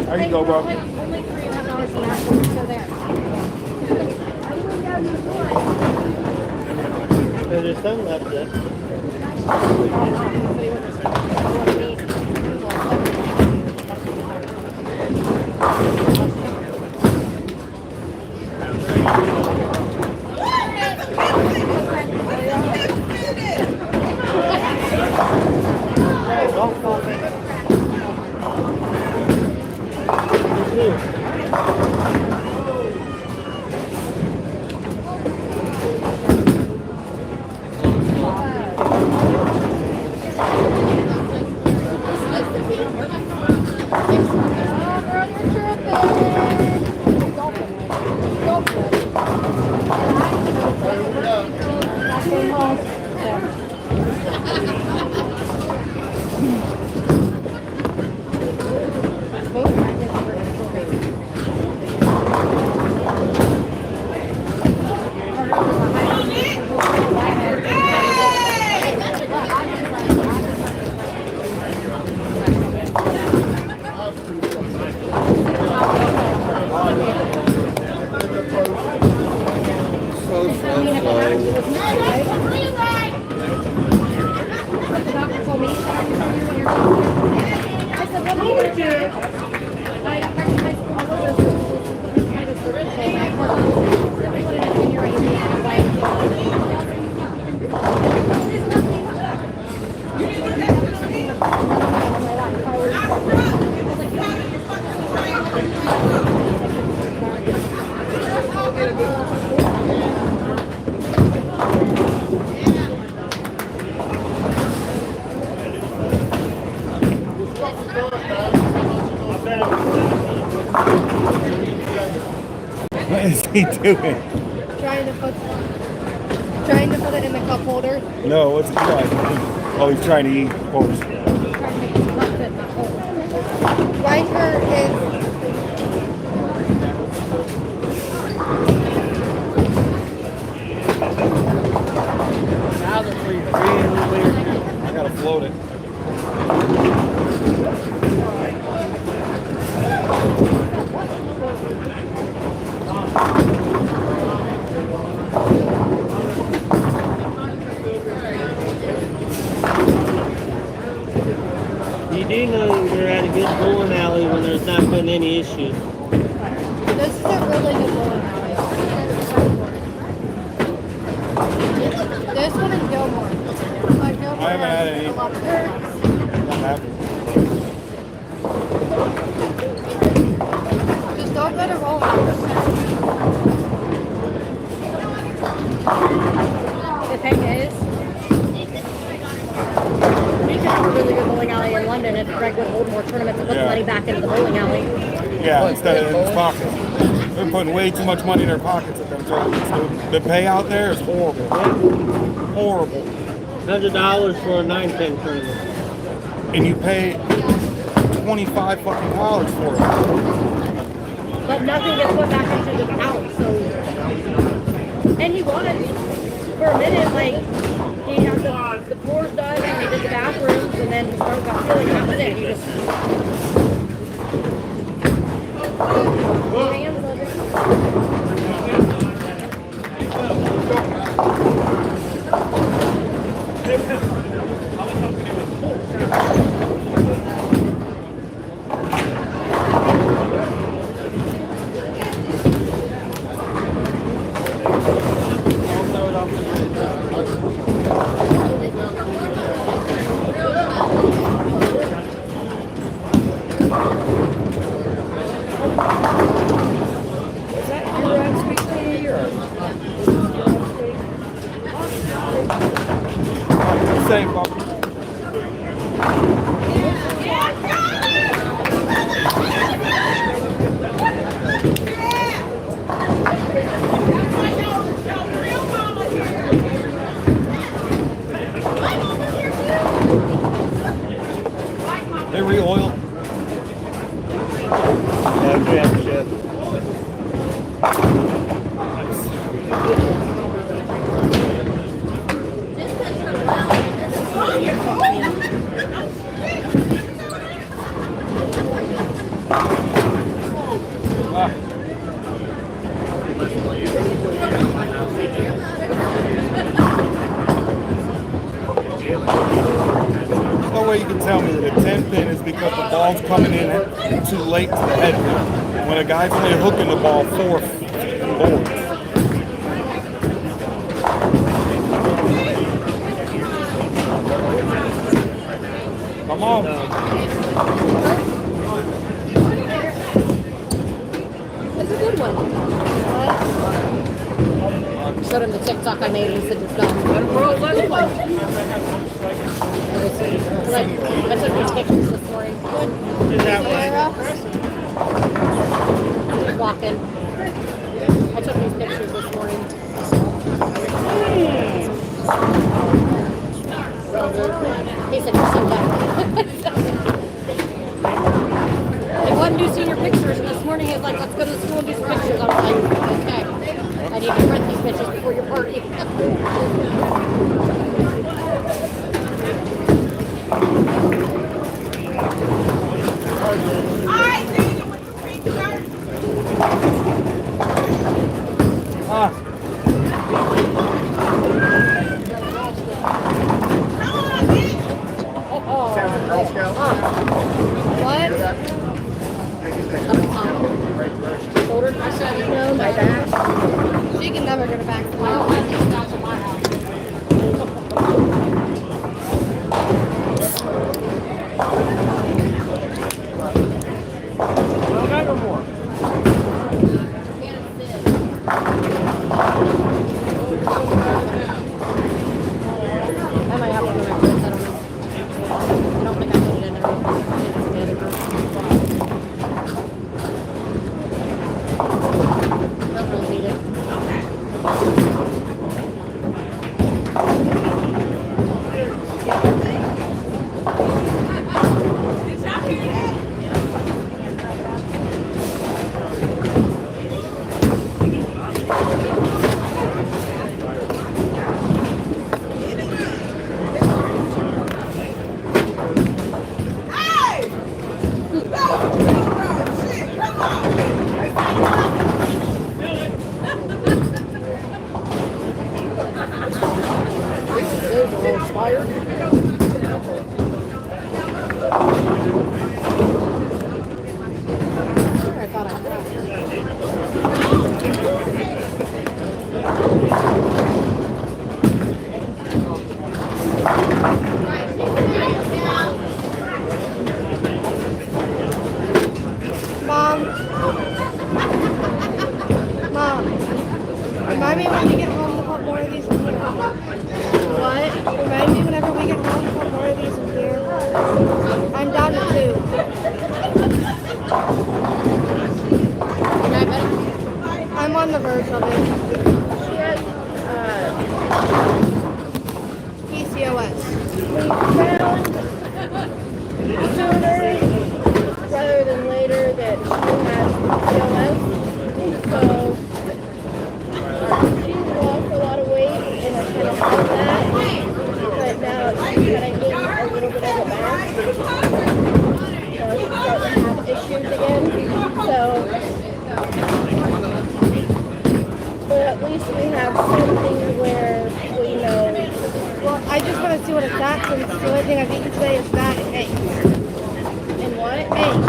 There you go, bro. Like only $3.5 from that, so there. There's some left there. Don't call me. What is he doing? Trying to put it in the cup holder. No, what's he trying? Oh, he's trying to eat, of course. Riker is Now the really weird. I gotta float it. You do know you're at a good bowling alley when there's not been any issues. this is a really good bowling alley. This one is Gilmore. Gilmore I haven't had has any. a lot of perks. I'm happy. Just don't go to roll house. The thing is, we could have a really good bowling alley in London if Greg would hold more tournaments and put the money back into the bowling alley. Yeah, instead of in his pockets. They're putting way too much money in their pockets at them tournaments, dude. The payout there is horrible. Horrible. $100 for a 9-pin tournament. And you pay 25 fucking dollars for it. But nothing gets put back into the account, so. And he wanted, for a minute, like, he had the floors done and he did the bathrooms and then the start got filling and that was it. He just. Hands on Same, Bob. They re-oil. way you can tell me that a 10 pin is because the ball's coming in too late to the head pin. When a guy's only hooking the ball 4 feet forward. Come on. It's a good one. Showed him the TikTok I made and he said it's done. Let him roll, let him roll. Like, I took these pictures this morning. Is that Sarah? Just walking. I took these pictures this morning. He said, you're so done. They wanted to do senior pictures, and this morning he was like, let's go to the school and do some pictures. I was like, okay. I need to print these pictures before your party. What? Shoulder? I said, no, my back. She can never get it back to my house. I think that's at my house. no more. I might have to go back to the settlement. I don't think I put it in there. It's the other group. Don't really need it. I thought I Mom. Mom. Remind me when we get home to put more of these in here. What? Remind me whenever we get home to put more of these in here. I'm down to 2. I'm on the verge of it. She has PCOS. We found sooner rather than later that she has PCOS. So she's lost a lot of weight and I kind of felt that. But now she's kind of getting a little bit of it back. So she's starting to have issues again. So but at least we have something where we know. Well, I just want to see what it's at since the only thing I've eaten today is that and eggs. And what? Eggs.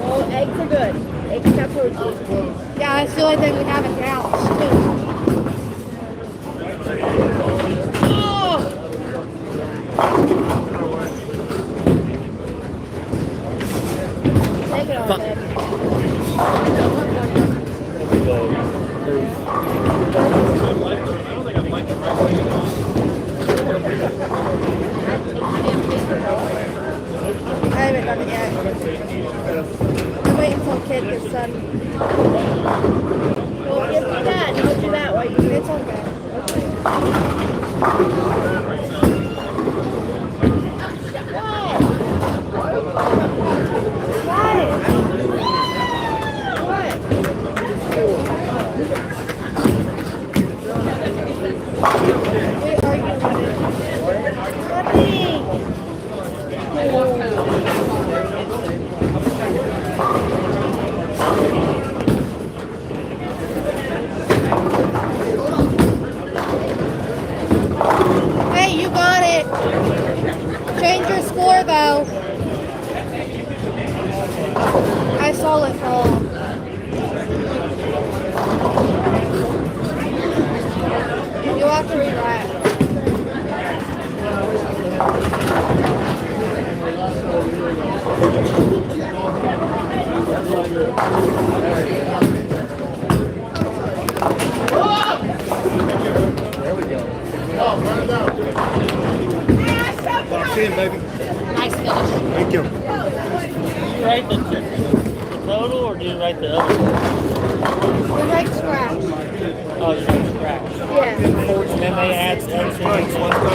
Well, eggs are good. Eggs have protein. Yeah, that's the only thing we have in the house, too. Take it off, babe. I haven't done it yet. I'm waiting until kid gets done. Well, give me that. Don't do that way. It's okay. Lock in, baby. Nice finish. Thank you. Do you write the total or do you write the other one? The right scratch. Oh, you write the scratch. Yeah. And then they add everything. Thanks, let's go.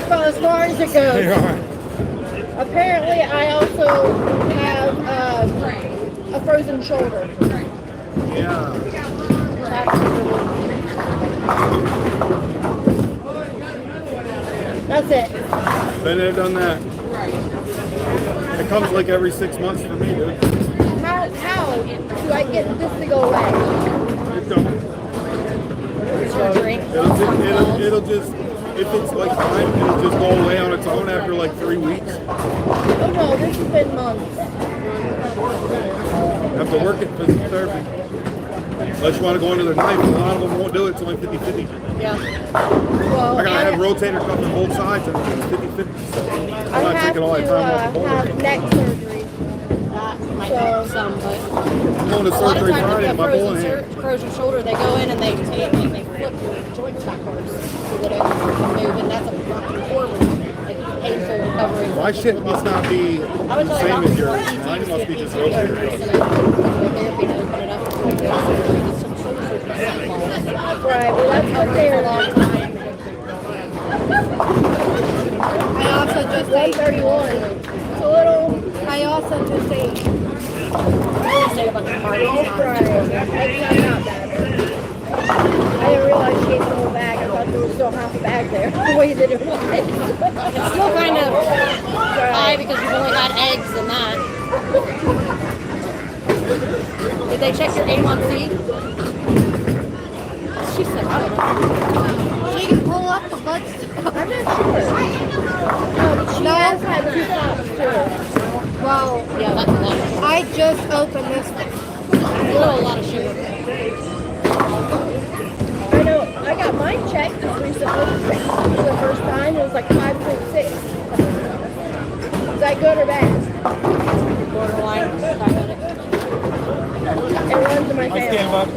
So as far as it goes, Hey, all right. apparently I also have a frozen shoulder. Yeah. That's it. Been there, done that. It comes like every 6 months for me, dude. How do I get this to go away? It don't. Surgery. It'll just, if it's like time, it'll just go away on its own after like 3 weeks. Oh no, this has been months. Have to work at physical therapy. Unless you want to go under the knife, and a lot of them won't do it. It's only 50-50. Yeah. Well, I gotta have rotator cuff on both sides, and it's 50-50. So I'm I not have taking all that time off the to have board. neck surgery. That might help some, but I'm going to a lot of surgery times Friday. if My you bowling have hand. frozen shoulder, they go in and they flip your joints backwards so that it can move, and that's a fucking horrible, like, painful recovery. My shit must not be I would the tell same you as yours. Mine must be just rotator cuff. Right, well that's what they're like. I also just 131. It's a little. I also just ate. Say a bunch of parties. Right. That's not bad. I didn't realize she ate the whole bag. I thought there was still half a bag there. The way that it was. It's still kind of high because you've only had eggs and that. Did they check your A1C? She said, I don't know. She can pull up the blood stuff. I'm not sure. No, but she has had 2 pops too. Well, yeah, that's a lot. I just opened this one. You know a lot of sugar. I know. I got mine checked just recently for the first time. It was like 5.6. Is that good or bad? Borderline diabetic. It runs in my I stand family. up.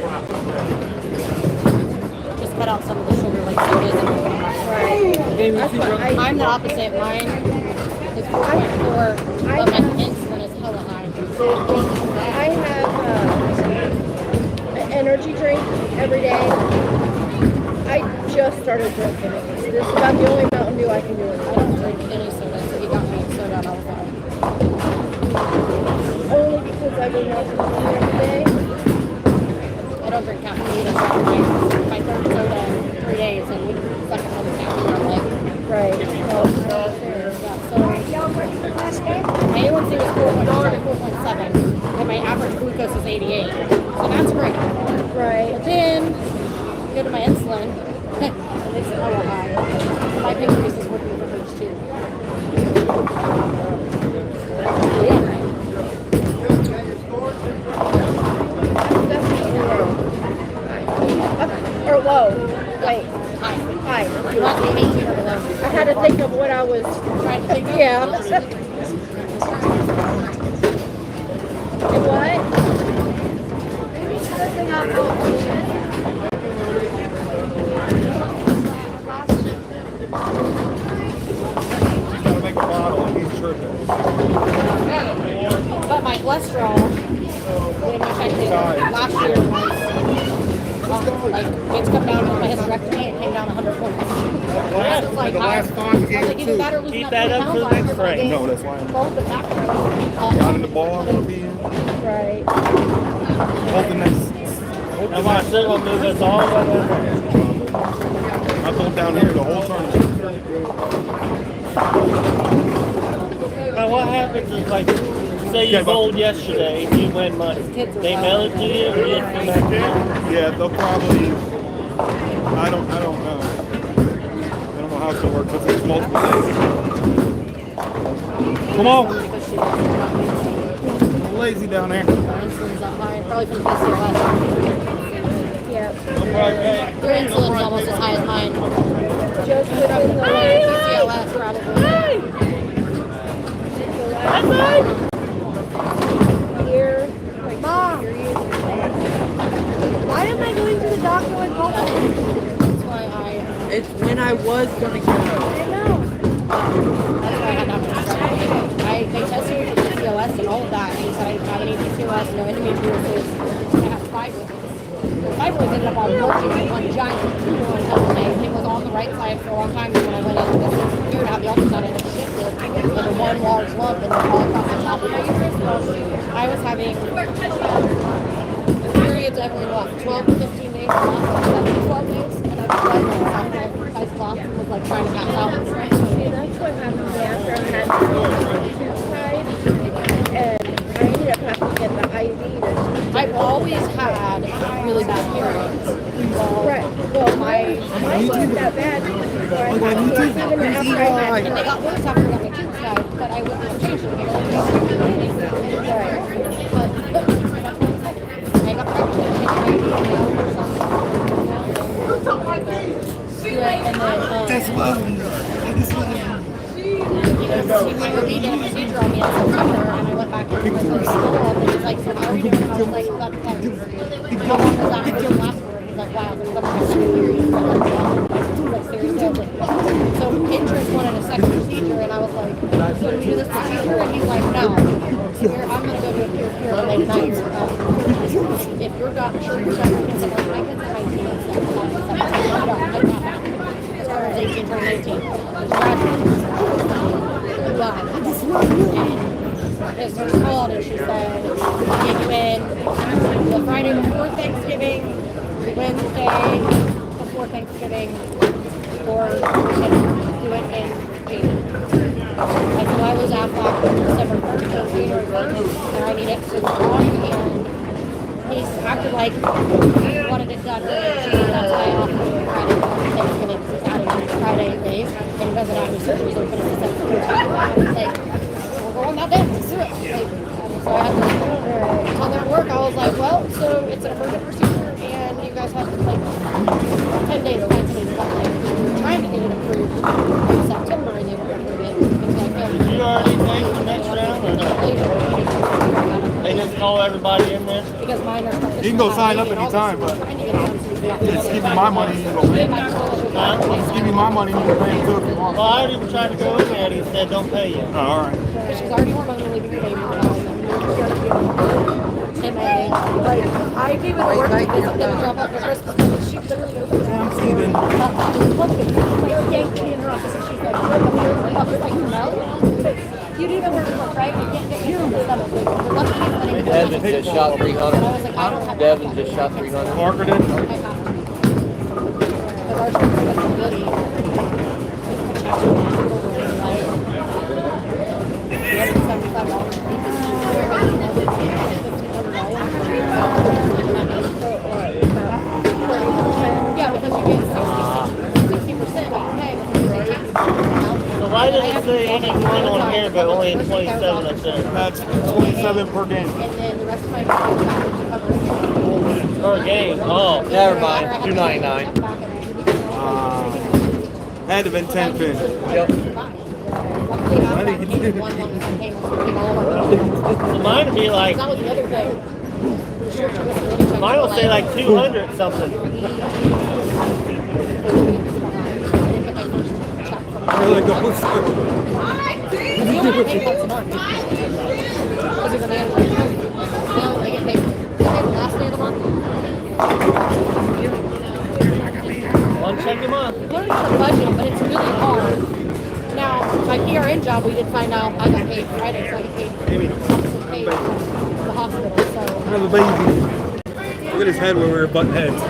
Just cut out some of the sugar like sodas and Right. That's what I'm the opposite. Mine is 4.4, but my insulin is hella high. I have an energy drink every day. I just started drinking it. This is about the only Mountain Dew I can do it. I don't drink any soda, so he got me soda all the time. Only because I've been watching the TV every day. I don't drink caffeine. I drink my third soda in 3 days, and we suck all the caffeine I'm like. Right. Yeah, so my A1C was 4.7, and my average glucose is 88. So that's great. Right. But then you go to my insulin, and it's hella high. My pancreas is working for hers too. Yeah. Definitely low. Or low. Wait. High. High. You want to be 18 or below. I had to think of what I was. Trying to think of Yeah. And what? Gotta make a bottle and he's tripping. But my cholesterol, when I checked it last year, was like it's come down with my hysterectomy. It came down 100 points. Yeah. Like, The last time we I was gave like, it either two. that or losing Keep that that up 20 for the pounds next last year. frame. No, that's why I'm Both the back down in the ball. I'm gonna be in. Right. Hoping that's. And watch, they're going to move us all the way over. I'm going down here the whole tournament. Now, what happens is, like, say you bowled yesterday and you win money. They mail it to you or you have to come back in? Yeah, they'll probably. I don't know. I don't know how it's gonna work because it's multiple days. Come on. I'm lazy down there. My insulin's up high, probably from PCOS. Yeah. Your insulin's almost as high as mine. just within the last PCLS probably. year, like Mom. period. Why am I going to the doctor with both of them? That's why I. It's when I was gonna go. I know. That's why I had not been they tested me for PCOS and all of that, and he said I didn't have any PCOS, no endometriosis. I have fibroids. The fibroids ended up all working in one giant and it was on the right side for a long time. And when I went in, this is weird how the ultrasound and it shifted into one large lump and all across the top of my uterus. I was having periods every 12 to 15 days, 12 days, and I was like, I stopped and was like trying to pass out. See, that's what happened to me after I had the tube tied, and I ended up having to get the IV to. I've always had really bad periods. Right. Well, mine wasn't that bad. So I had to, even after I had And they got worse after I got my tubes tied, but I wouldn't have changed it. I got he repeated a procedure on me in September, and I went back and did my follow-up, and he's like, so how are you doing? And I was like, that depends. How long does that really last for? He's like, wow, there's never been a period. Like, seriously, I was like, so interest wanted a second procedure, and I was like, so do we do this procedure? And he's like, no. I'm going to go to a peer-to-peer late night. If you're not sure you're done, you can say, like, I can say my team and stuff. I'm done. I'm not back. As far as 18, 2019. This nurse called and she said, get you in the Friday before Thanksgiving, Wednesday before Thanksgiving, or do it in January. And so I was out back on December 1st or January 1st, and I need it to on, and he's acted like he wanted it done early. That's why I offered him Friday before Thanksgiving, because it's adding Friday days, and he doesn't have any surgeries open in December 1st. Like, we're going that day, let's do it. Like, so I had to tell them at work, I was like, well, so it's an emergent procedure, and you guys have like 10 days, 19 days, we're trying to get it approved in September, and they won't approve it. It's like, You already think the next round or no? They just call everybody in there? because mine are You can go sign up anytime, but just give me my money and you go pay. Just give me my money and you can pay it too if you want. Well, I already tried to go in there and he said don't pay you. Oh, all right. She's already hormonally leaving your baby and like, I gave it a work visit to drop off for Christmas, and she literally goes to I'm Steven. like yanked me in her office, and she's like, I was like, no. You didn't even work for right? You can't get your stomach. You're lucky he's letting you Devin just shot 300. And I was like, I don't have Devin just shot 300. Parker did? Because our surgery was so good. Yeah, because you get 60% of pay. So why does it say 81 on here but only 27 up there? That's 27 per game. And then the rest of my package coverage. Per game? Oh. Never mind. $2.99. Had to been 10 pin. Yep. So mine would be like, That was the other thing. mine will say like 200 something. Really goes. One check a month. Learning how to budget, but it's really hard. Now, my PRN job, we did find out I got paid Friday, so I get paid from the hospital. So Another baby. Look at his head where we were butting heads.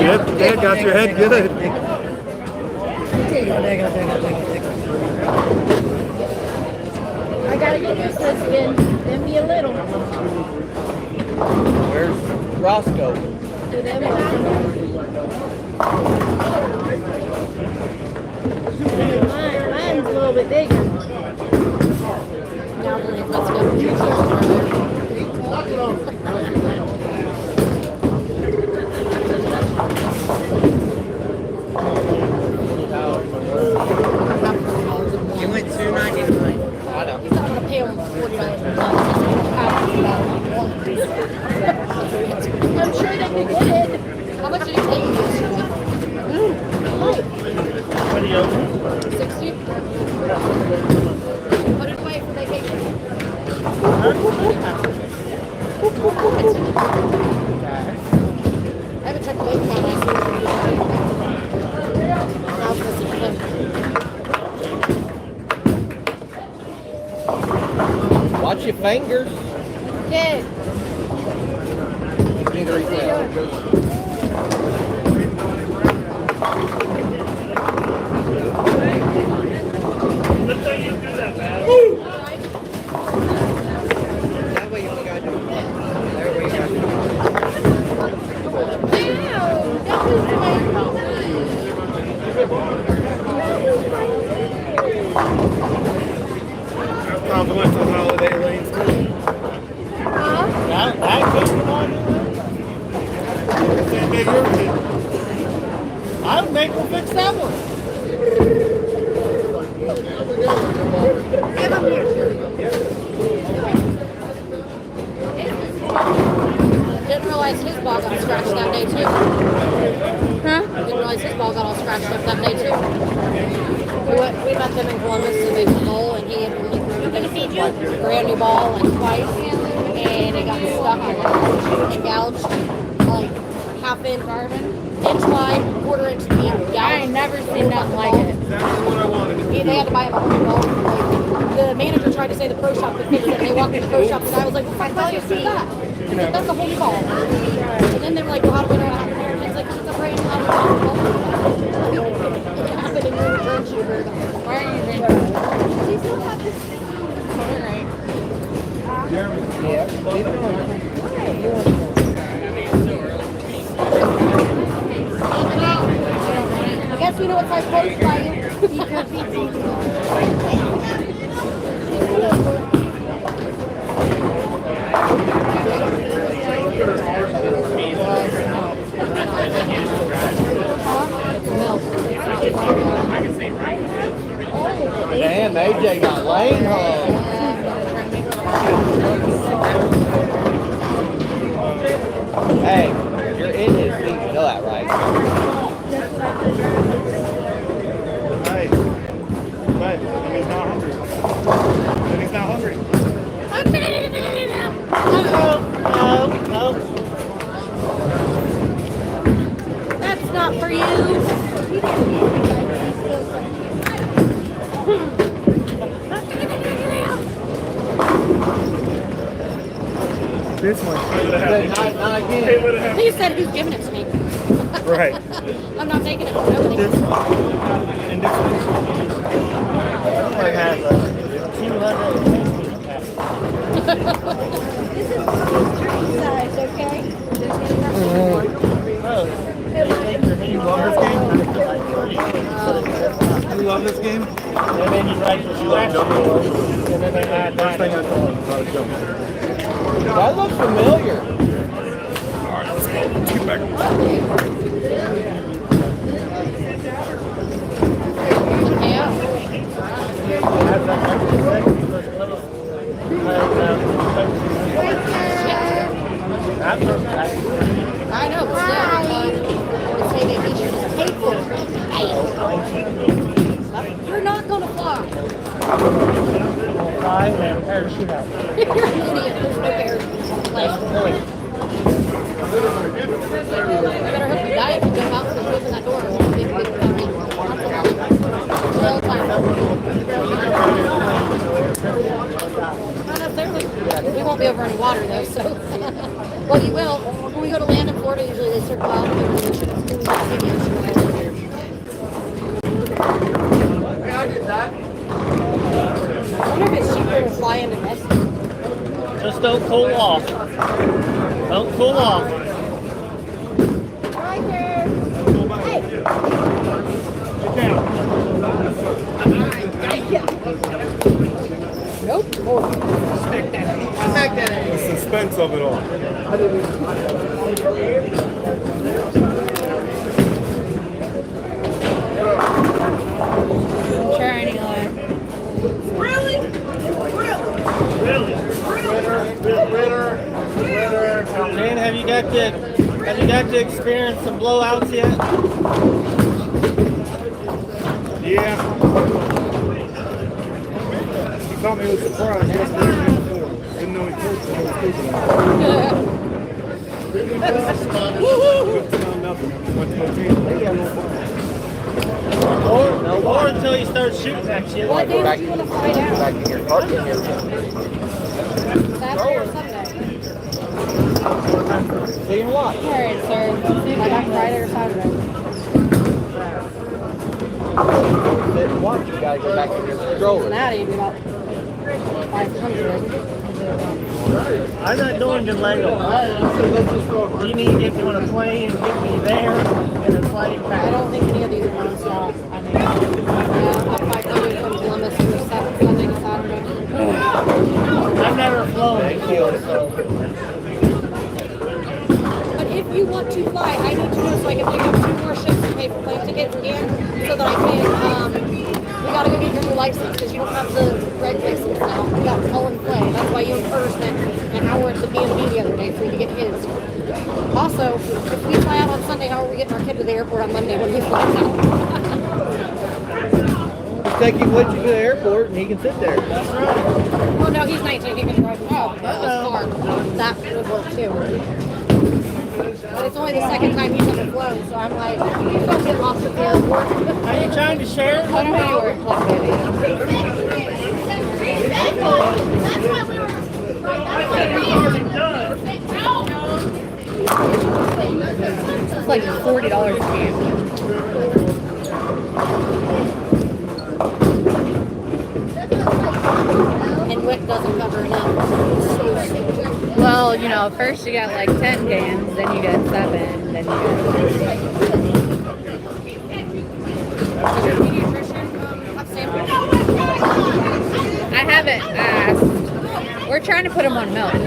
Yep, Dad got your head good. I gotta get used to this again. Then be a little. Where's Roscoe? To them. Mine's a little bit bigger. now we're let's go. your fingers. Did. Need to refill. That way you only gotta do it. There we go. Wow, that was Compliments on holiday lanes too. That came from on Same day yours did. I would make them fix that one. Didn't realize his ball got scratched that day too. Huh? Didn't realize his ball got all scratched up that day too. We met them in Columbus to make a bowl, and he had only thrown a brand new ball like twice, and it got stuck and gouged like half-inch, inch wide, quarter-inch deep. I ain't never seen nothing like it. Exactly what I wanted. They had to buy him a whole new ball. Like, the manager tried to say the pro shop could fix it, and they walked in the pro shop, and I was like, "Well, I thought you see that." He's like, "That's a whole new ball." And then they were like, "Well, how do we know how to repair it?" It's like, "'Cause it's a brand new ball." It happened in your return shooter. Why are you doing Alright. I guess we know what size clothes to buy you. Damn, AJ got lane home. Hey, you're in his league, you know that, right? Hey, then he's not hungry. Then he's not hungry. No. That's not for you. This one. Not again. He said who's giving it to me. Right. I'm not taking it from nobody. This one. And this one. I have 200. Size, okay? You love this game? You love this game? And then you write the scratch scores, and then they add First that. thing I thought was about jumping. That looks familiar. Alright, let's go. Let's get back. I know, but still, I would say that he should just pay for it. You're not gonna fly. Fly and parachute out. You're an idiot. There's no parachute on the plane. I better hope you die if you jump out and open that door. All the time. Not necessarily. We won't be over any water though, so. Well, you will. When we go to land in Florida, usually they circle out over the ocean. I wonder if it's cheaper to fly into Mexico. Just don't cool off. Don't cool off. Right there. Nope. The suspense of it all. Sure, anyway. Dan, have you got to experience some blowouts yet? Yeah. He caught me with a surprise yesterday. Didn't know he coached when I was coaching him. Good to know nothing. Went to my team. Or until you start shooting that shit. What day do you want to fly down? Back in your parking area. Saturday or Sunday? Seeing what? Alright, sir. Like on Friday or Saturday. Watch, you gotta go back to your stroller. Cincinnati, about 500. I'm not doing the Lego. You need to get me on a plane and get me there and a plane I back. don't think any of these are non-stop. I think. Yeah, I'm 500 from Columbus for Sunday to Saturday. I've never flown a kill, so. But if you want to fly, I need to know so I can pick up 2 more ships to pay for plane tickets and so that I can, we gotta go get your new license because you don't have the red license now. You got all in play. That's why you and Curtis spent an hour at the B&B the other day for you to get his. Also, if we fly out on Sunday, how are we getting our kid to the airport on Monday when he flies out? Just take him with you to the airport and he can sit there. Well, no, he's 19. He can drive himself. His car. That would work too. But it's only the second time he's ever flown, so I'm like, don't get lost at the airport. Are you trying to share? I don't know where it's like, it's like $40 a can. And WIC doesn't cover enough. Well, you know, first you got like 10 cans, then you got 7, then you got... Does your pediatrician have samples? I haven't asked. We're trying to put them on milk. Too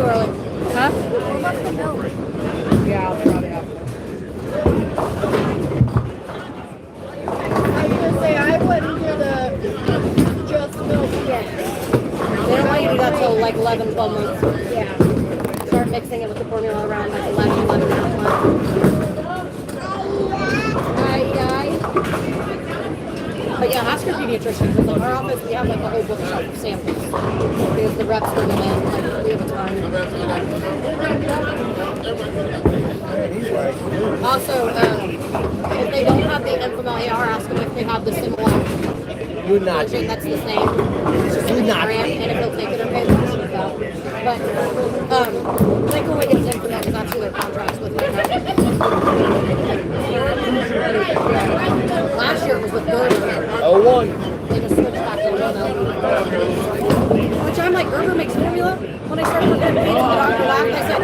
early. Huh? Yeah, I'll probably have to. I was gonna say I wouldn't do the just milk yet. They don't want you to do that till like 11, 12 months. Yeah. Start mixing it with the formula around like 11 months. But yeah, ask your pediatrician because in our office we have like a whole bookshelf of samples because the reps bring them in like 3 at a time. Also, if they don't have the Enfamil AR, ask them if they have the similar Do not. version that's the same. It's just a Do not. brand, and if they'll take it, okay, they'll choose that. But they go against Enfamil because that's who their contracts with. Last year it was with Gerber. 01. They just switched back to Enfamil. Which I'm like, Gerber makes formula. When I started working at the doctor laughed. I said,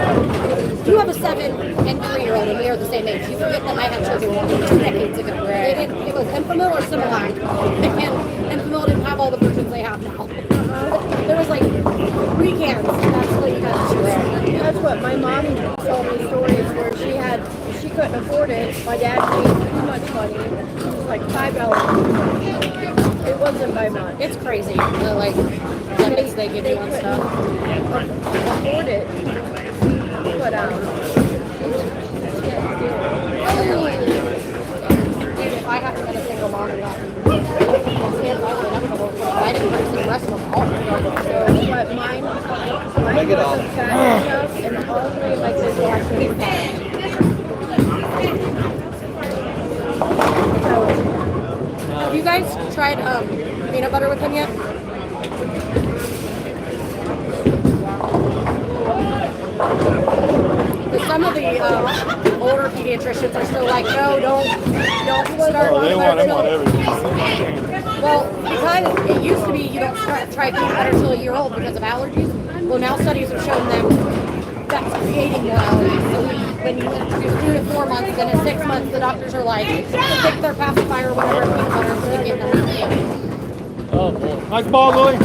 you have a 7 and 3-year-old and we are the same age. You forget that I had children 2 decades ago. They didn't, it was Enfamil or Similac. And Enfamil didn't have all the versions they have now. There was like 3 cans. That's what you had to choose. That's what my mom told me stories where she couldn't afford it. My dad paid too much money. It was like $5. It wasn't by much. It's crazy. The like limits they give you on stuff. Afford it. But If I hadn't been a single mom and gotten kids, I would never have worked. I didn't purchase the rest of them all. but mine Take it off. wasn't fat enough, and all 3 of my kids were actually fat. Have you guys tried peanut butter with them yet? Because some of the older pediatricians are still like, no, don't start Oh, they peanut want butter till. everything. Well, because it used to be you don't try peanut butter till a year old because of allergies. Well, now studies have shown them that's creating more allergies. So when you introduce 2 to 4 months, then at 6 months, the doctors are like, pick their pacifier or whatever peanut butter so they get them. Oh, boy. Nice ball, Louie.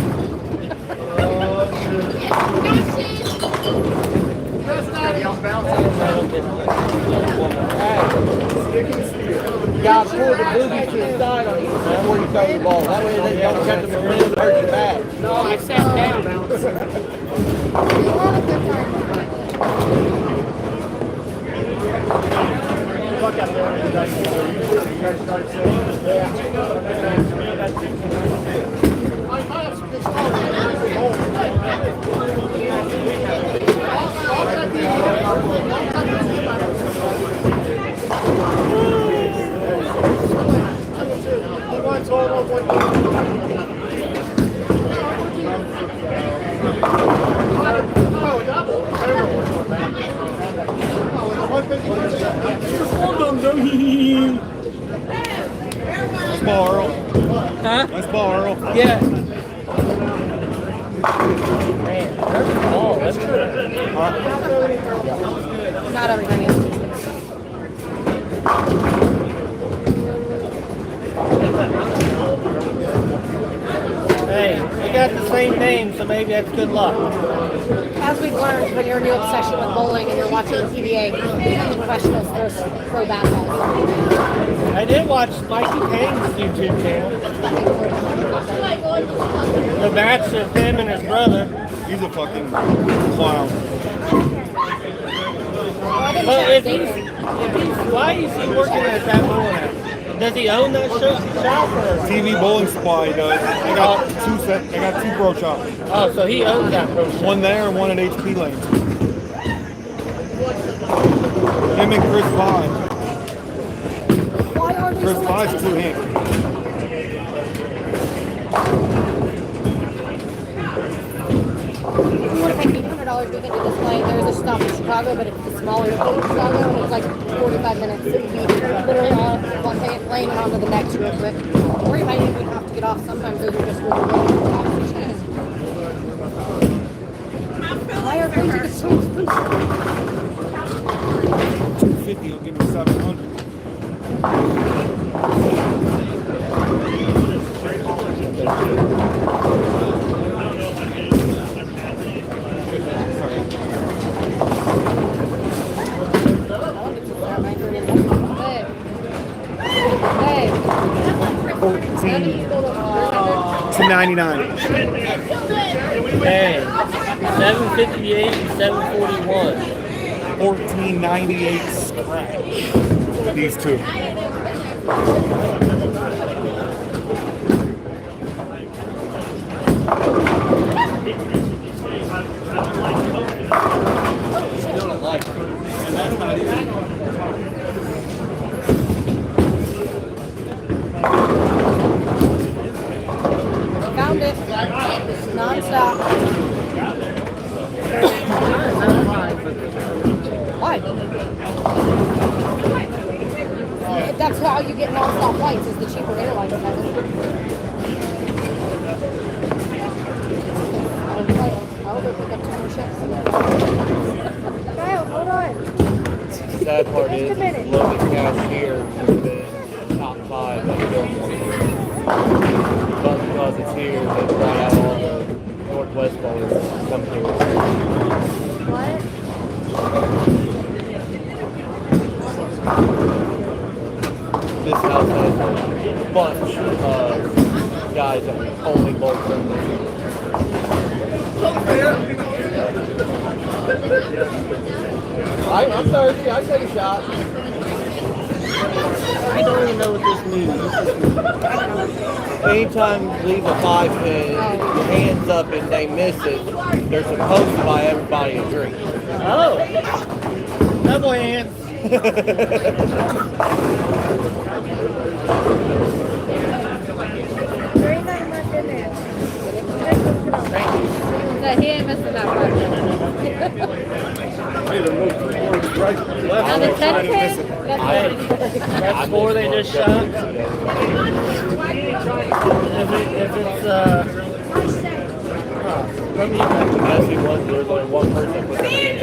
Got to pull the boobies to the side on either side before you throw the ball. That way they don't cut them and hurt your back. No, I sat down. Nice ball, Earl. Huh? Nice ball, Earl. Yeah. Not everything is. Hey, we got the same name, so maybe that's good luck. As we've learned, when you're in your obsession with bowling and you're watching the PBA, the professionals, there's pro basketball. I did watch Mikey Payne's YouTube channel. The match of him and his brother. He's a fucking clown. But if he's, why is he working at that bowling alley? Does he own that shop or? TV bowling supply he does. They got two pro shops. Oh, so he owns that pro shop. One there and one at HP Lane. Him and Chris Vine. Why are they Chris so Vine's expensive? two-handed. If you want to pay $800, we can do display. There's a stop in Chicago, but it's the smaller in Chicago, and it's like 45 minutes. So you literally on one lane and onto the next real quick. Or you might even have to get off. Sometimes those are just really long. Why are plane tickets so expensive? 250 will give me 700. Hey. 299. Hey, 758 and 741. 1498 scratch. These two. Found it. Non-stop. Why? That's how you get non-stop flights, is the cheaper airlines have it. I'll go pick up 2 more ships. Kyle, hold on. Sad part Just a is, minute. Logan Cashier has been top 5 of the Billboard. But because it's here, they brought out all the Northwest bowlers to come here. What? This house has a bunch of guys that only bowl friendly. I'm thirsty. I take a shot. I don't even know what this means. Anytime you leave a 5 pin, your hands up and they miss it, they're supposed to buy everybody a drink. Oh. Double hands. There ain't nothing much in there. No, he ain't missing that part. On the 10 pin, That's 4 they just shot. If it's from you, Unless he was, there's only one person that put that in.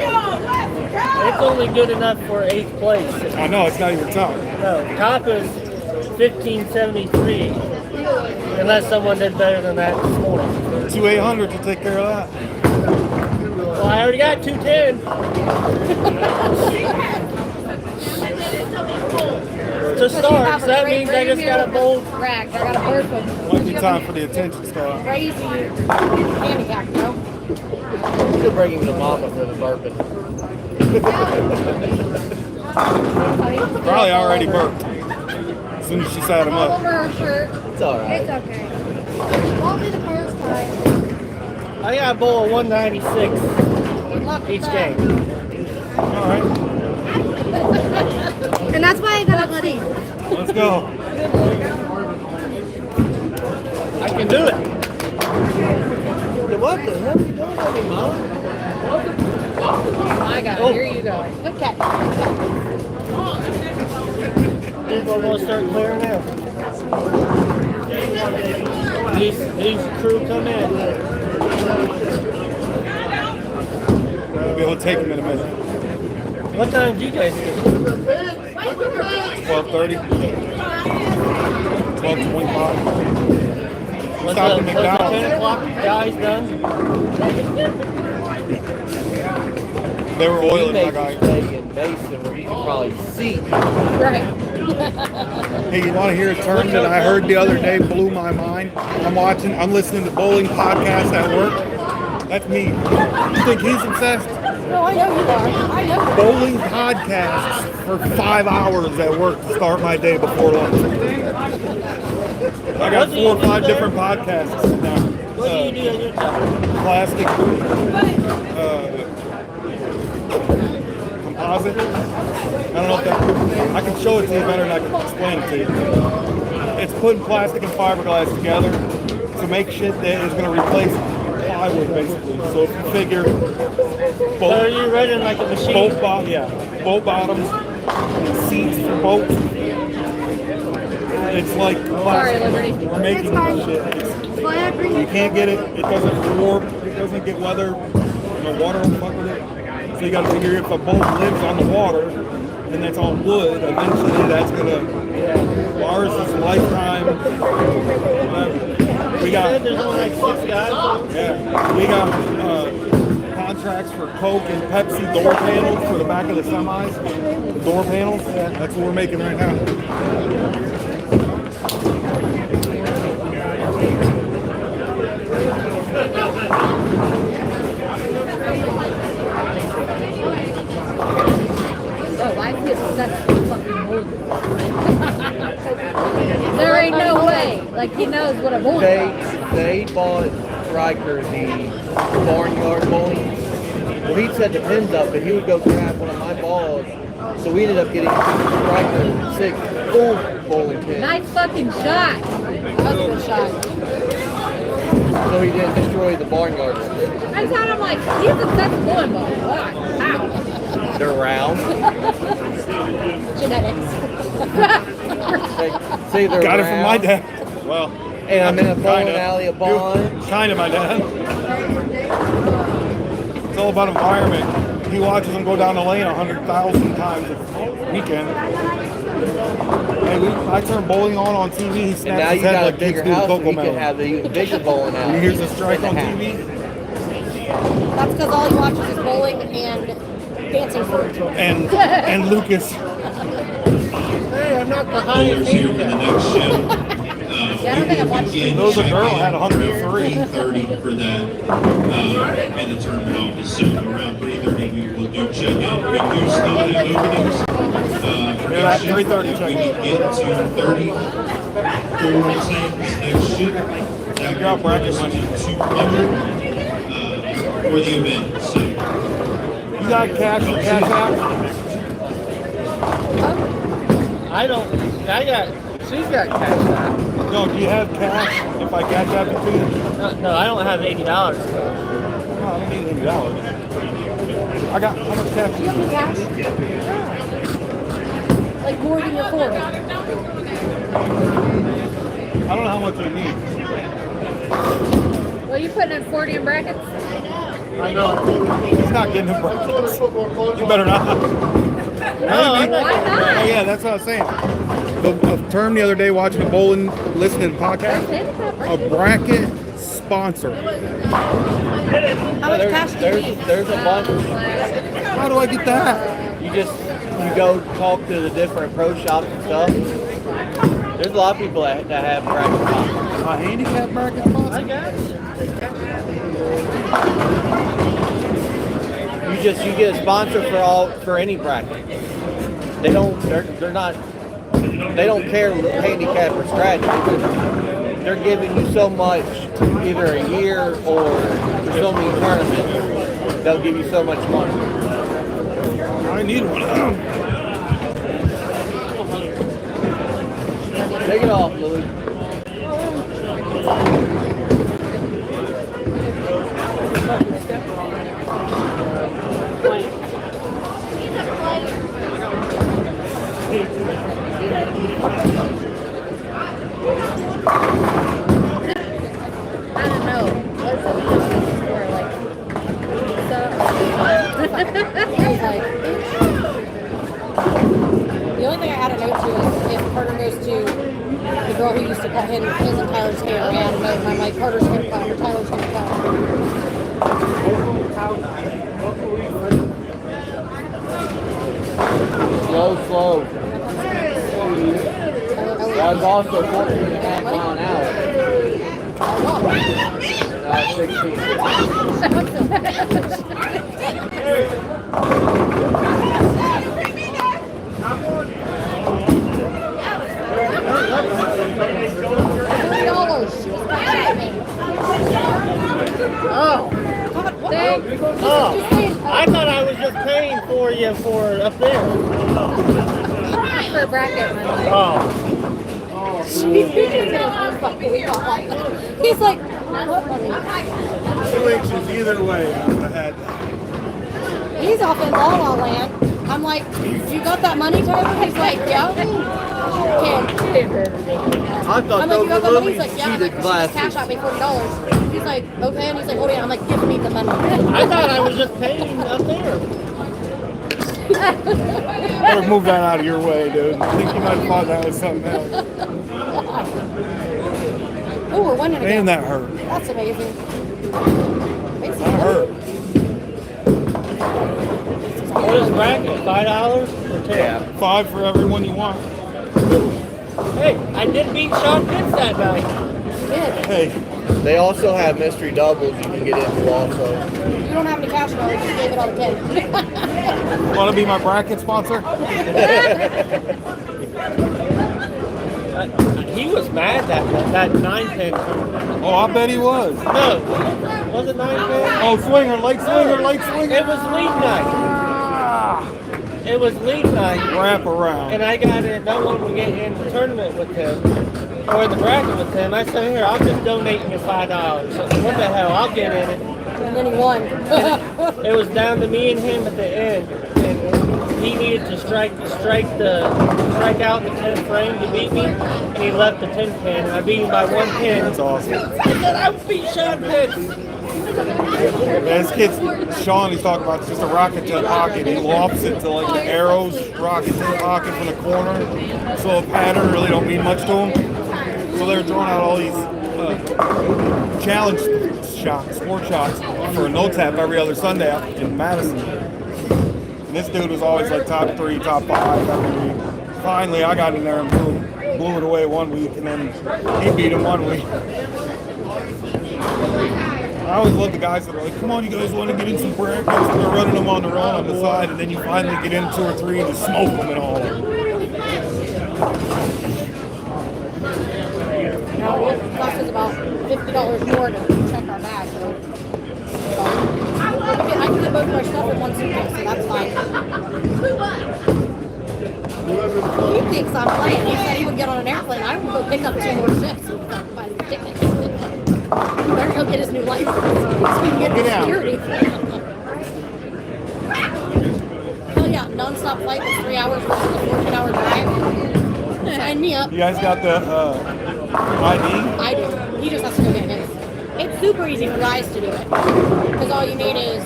it's only good enough for 8th place. I know, it's not even top. No, top is 1573. Unless someone did better than that this morning. 2,800 to take care of that. Well, I already got 210. To start, so that means I just got a bowl. rack. I got a burp of Might be time for the attention star. crazy handicap, you know? Still bringing the mama for the burping. Probably already burped. As soon as she sat him All up. over her shirt. It's alright. It's okay. Won't be the first time. I got a bowl of 196 Good luck with each that. game. Alright, And that's why I got a hoodie. let's go. I can do it. What the hell are you doing with me, Mom? I got it. Here you go. Good catch. we're gonna start clearing out. These crew come in. We'll be able to take them in a minute. What time do you guys get? 12:30. 12:25. Was Stop the at McDonald's. 10 o'clock guys done? They were He oiling my makes guy. a stay in Mason where you can probably see. Right. Hey, you want to hear a term that I heard the other day blew my mind? I'm listening to bowling podcasts at work. That's me. You think he's obsessed? No, I know you are. I know. Bowling podcasts for 5 hours at work to start my day before lunch. I got 4 or 5 different podcasts now. What do you do on your job? Plastic, composite. I don't know if that, I can show it to you better than I can explain it to you. It's putting plastic and fiberglass together to make shit that is going to replace plywood, basically. So if you figure So are you running like a machine? boat bottoms, seats for boats. It's like Sorry, plastic. Liberty. We're making this shit. You can't get it. It doesn't warp. It doesn't get weather. The water will fuck with it. So you got to figure if a boat lives on the water and that's on wood, eventually that's gonna. Ours is lifetime. We got. There's only like 6 guys. Yeah, we got contracts for Coke and Pepsi door panels for the back of the semis. The door panels. Yeah, that's what we're making right now. Oh, I feel such fucking mold. There ain't no way. Like, he knows what a mold is. They bought Riker the barnyard bowling. Well, he'd set the pins up, but he would go grab one of my balls. So we ended up getting Riker 6 full bowling pins. Nice fucking shot. That was a good shot. So he didn't destroy the barnyard ones. I thought, I'm like, he's a sex bowling ball. Why? How? They're round. Genetics. See, they're Got it from my round. dad. Well, And I'm in a bowling alley at Bond. kind of my dad. It's all about environment. He watches them go down the lane 100,000 times a weekend. Hey, I turn bowling on TV. He And snaps now his you head got a like kids bigger do house, Coco and you can Melon. have the even bigger bowling alley. And here's the strike on in the house. TV. That's because all he watches is bowling and dancing fruit. And Lucas. Hey, I'm not the Bowlers highest here for the handicap. next show. Yeah, I don't think I've watched it. Those are girl had 103. 3:30 for that in the tournament office. So around 3:30 we will do check-in. We do still have openings. Yeah, at 3:30 We check-in. can get to 30 for teams next shift. That got will bracket bring us money. to 200 for the event. So You got cash or cash out? She's got cash out. No, do you have cash if I cash out to you? No, I don't have $80. No, I don't need $80. I got, how much cash do you have? Cash? Like more than your 40. I don't know how much you need. Well, you putting in 40 in brackets? I know. He's not getting the brackets. You better not. No, I'm not. Why not? Oh yeah, that's what I was saying. The term the other day watching a bowling listening podcast. A bracket sponsor. How much cash do you need? There's a bunch. How do I get that? You go talk to the different pro shops and stuff. There's a lot of people that have bracket spots. A handicap bracket sponsor? You get a sponsor for any bracket. They don't care handicap or scratch. They're giving you so much either a year or for so many tournaments. They'll give you so much money. I need one of them. Take it off, Louis. I don't know. What's the store like? He's like, the only thing I add a note to is if Carter goes to the girl who used to cut his and Tyler's hair, I add a note and I'm like, Carter's haircut or Tyler's haircut. Slow. That was also 14.5 mile an hour. 16. Oh. Oh. I thought I was just paying for you for up there. For bracket money. Oh. He's like, what money? 2 inches either way. I would have had that. He's off in La La Land. I'm like, you got that money, Tyler? He's like, yeah. Okay. I thought I'm like, you got that money? He's like, yeah. I'm like, cheated just cash out me $40. He's like, okay. And he's like, oh yeah. I'm like, give me the money. I thought I was just paying up there. Better move that out of your way, dude. I think you might have thought that was something else. Oh, we're winning again. Man, that hurt. That's amazing. That hurt. What is bracket? $5 or 10? Yeah. 5 for everyone you want. Hey, I did beat Sean Pitts that night. Hey, They also have mystery doubles you can get into also. You don't have any cash now. Just gave it all to Ken. want to be my bracket sponsor? He was mad that 9-pin. Oh, I bet he was. No, was it 9-pin? Oh, swinger, late swinger, late swinger. It was lead night. It was lead night. Wrap around. And I got it. No one would get in the tournament with him or in the bracket with him. I said, here, I'm just donating you $5. So, what the hell? I'll get in it. And then he won. It was down to me and him at the end, and he needed to strike out the 10th frame to beat me, and he left the 10 pin, and I beat him by 1 pin. That's awesome. I said I beat Sean Pitts. Man, this kid's Sean, he's talking about just a rocket to the pocket. He lofts it to like the arrows, rocket to the pocket from the corner. So a pattern really don't mean much to him. So they're throwing out all these challenge shots, sport shots for a no tap every other Sunday out in Madison. And this dude was always like top 3, top 5 every week. Finally, I got in there and blew it away 1 week, and then he beat him 1 week. I always love the guys that are like, come on, you guys want to get in some brackets? And they're running them on their own on the side, and then you finally get in 2 or 3 and just smoke them and all. Now, it cost us about $50 more to check our bag. So. I can get both of our stuff in one suitcase, so that's fine. He thinks I'm playing. He said he would get on an airplane. I would go pick up 2 more shifts and buy the tickets. He better go get his new license so he can get the security. Hell yeah, non-stop flight was 3 hours versus a 14-hour drive. Sign me up. You guys got the ID? I do. He just has to go get his. It's super easy for guys to do it. Because all you need is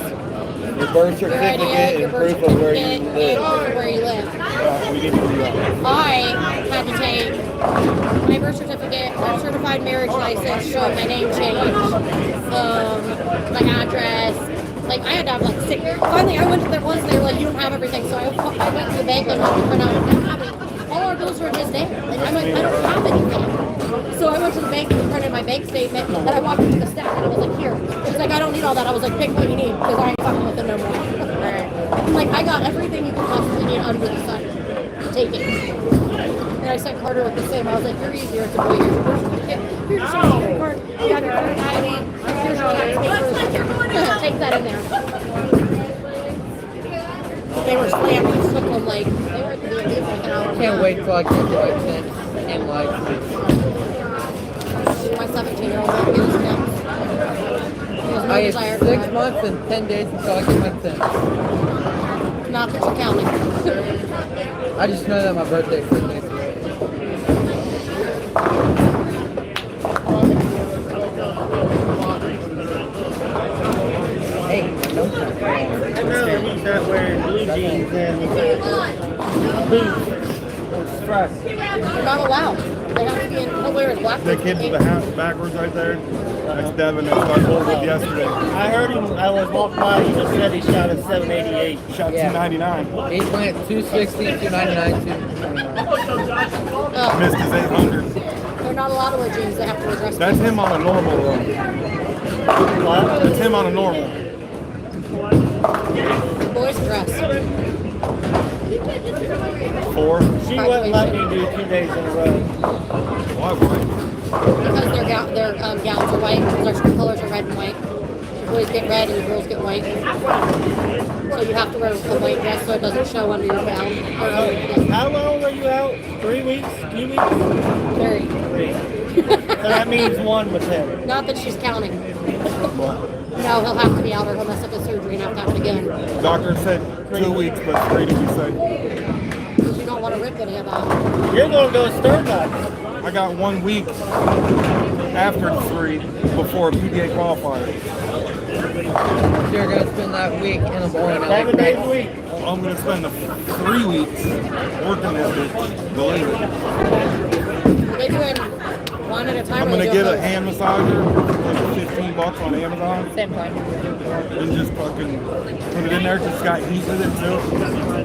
Your birth your certificate ID, your and birth proof of where you certificate, and live. proof of where you live. We need to do that. I had to take my birth certificate, my certified marriage license, showing my name change, my address. Like, I had to have like 6. Finally, I went to there once, and they were like, you don't have everything. So I went to the bank and had to print out. All our bills were just there. Like, I'm like, I don't have anything. So I went to the bank and printed my bank statement, and I walked into the stack, and I was like, here. It's like, I don't need all that. I was like, pick what you need, because I ain't fucking with it no more. I'm like, I got everything you could possibly need under the sun. Take it. And I sent Carter with the same. I was like, you're easier to believe. Here's your social security card. You got your own ID. Here's your tax papers. Take that in there. They were slammed. It took them like, they were doing it like an hour. Can't wait till I get to my 10th and like My 17-year-old won't get his steps. He has no I desire have to 6 drive. months and 10 days until I get my 10th. Not that you're counting. I just know that my birthday is 10 minutes away. Hey, don't touch me. I know he's not wearing blue jeans and boots or stripes. They're not allowed. They have to be in, he'll wear his black The boots. kid with the hat backwards right there. That's Devin. That's what I told him yesterday. I heard him. I was walking by. He just said he shot a 788. Shot Yeah. 299. He went 260, 299, 229. Missed his 800. They're not allowed to wear jeans. They have to wear dress That's him on a normal run. That's him on a normal. Boys dress. 4. She wouldn't let me do 2 days in a row. Why would Because their gowns are white. Their school colors are red and white. The boys get red and the girls get white. So you have to wear a white dress so it doesn't show under your gown. Or under your How long were you out? 3 weeks? 2 weeks? Very. 3. So that means 1 with him. Not that she's counting. No, he'll have to be out or he'll mess up his surgery and have it again. Doctor said 2 weeks, but 3 to be safe. Because you don't want to rip any of that. You're going to go stern box. I got 1 week after 3 before a PBA qualifier. You're going to spend that week in a boring 7 days a week. I'm going to spend the 3 weeks working that bitch. Believe it. They do it one at a time. I'm or going they to do it get a both? hand massager for like $15 on Amazon. Same time. And just fucking put it in there. Just got heat with it too.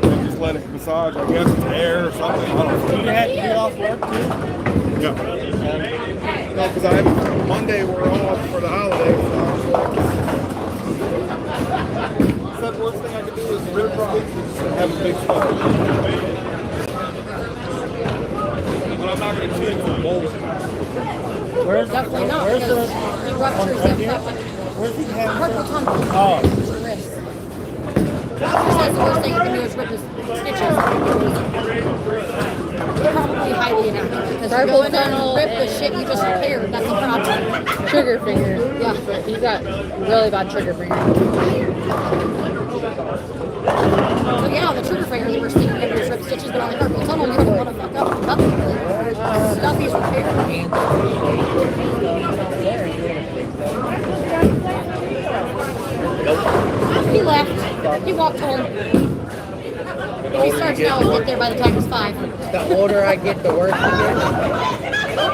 And just let it massage. I guess it's air or something. I don't You know. had to get off work too? Yeah. No, because I have Monday we're off for the holidays. So I was like, said the worst thing I could do is rib rock and have a big spot. But I'm not going to change the bowl. Where's Definitely not Where's because the? he ruptures on him here? up. Where's he having? Carpal tunnel. Oh. It's the wrist. Doctor says the worst thing you can do is rip his stitches. Probably highly inaccurate because you go in there and rip the shit you just repaired. That's a problem. Trigger finger. Yeah. He's got really bad trigger finger. So yeah, the trigger finger is the worst thing you can do is rip stitches, but on the carpal tunnel you don't want to fuck up nothing. Stuff he's repaired. He left. He walked home. If he starts now, he'll get there by the time it's 5. The older I get, the worse it gets.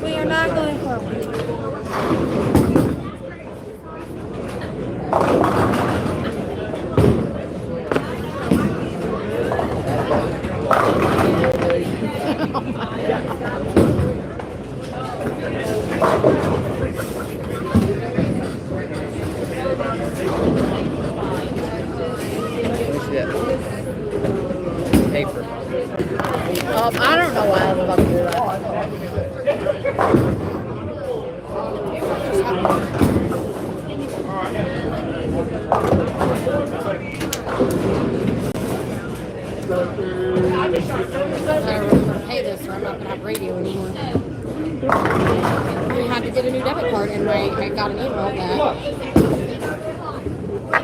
We are not going forward. What's that? Paper. I don't know why I'm about to do that. I don't remember to pay this, or I'm not going to have radio anymore. We had to get a new debit card, and I got an email that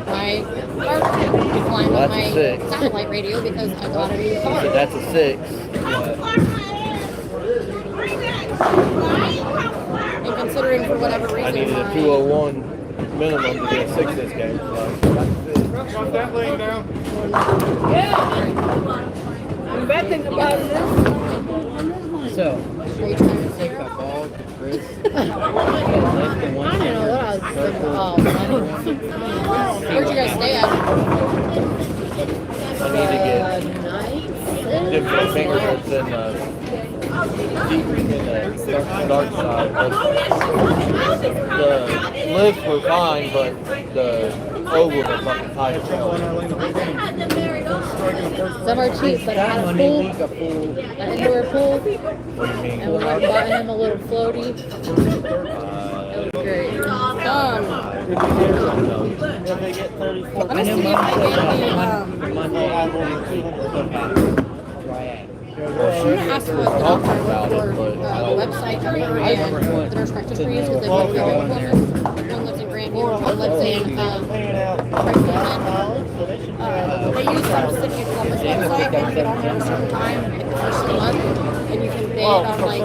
my card declined on That's a my 6. satellite radio because I got a new So card. that's a 6. And considering for whatever reason I needed a my 201 minimum to get a 6 this game. Drop that laying down. The bad thing about it is, So, are you trying to take see my her? ball to Chris. I don't know what I was thinking. Oh, Where'd you guys stay at? I need to nice. get different fingertips in the dark side. But the lifts were fine, but the ovals are fucking tight. Some are cheap, but I had a pool, A pool. an indoor pool, What do you mean? and we bought him a little floaty. great. If they get 34 Let me see if I get the, Monday. I'm gonna ask what the doctor for the website and the nurse practitioner uses. They both go one lives in Grandview, one lives in Franklin. They use some specific Columbus website, and you get on there at a certain time, like the first of the month, and you can bid on like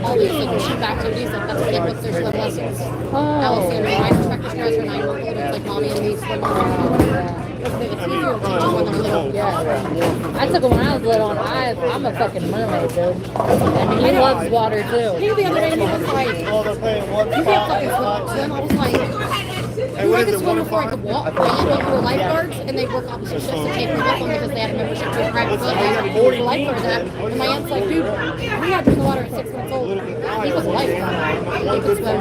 all these like cheap activities. Like that's what they put their swim lessons. Allison, my nurse practitioner has her 9-month-old. It's like mommy and me swim lessons. It's easier to teach them when they're little. Yeah. I took it when I was little, and I'm a fucking mermaid, dude. And he loves water too. He the other day he was like, you can't fucking swim. I was like, who I could swim before I could walk. My aunt went for lifeguards, and they work opposite shifts and take me with them because they had a membership to a private club. They had for lifeguards at. And my aunt's like, dude, we had to in the water at 6 months old. He was a lifeguard. He could swim.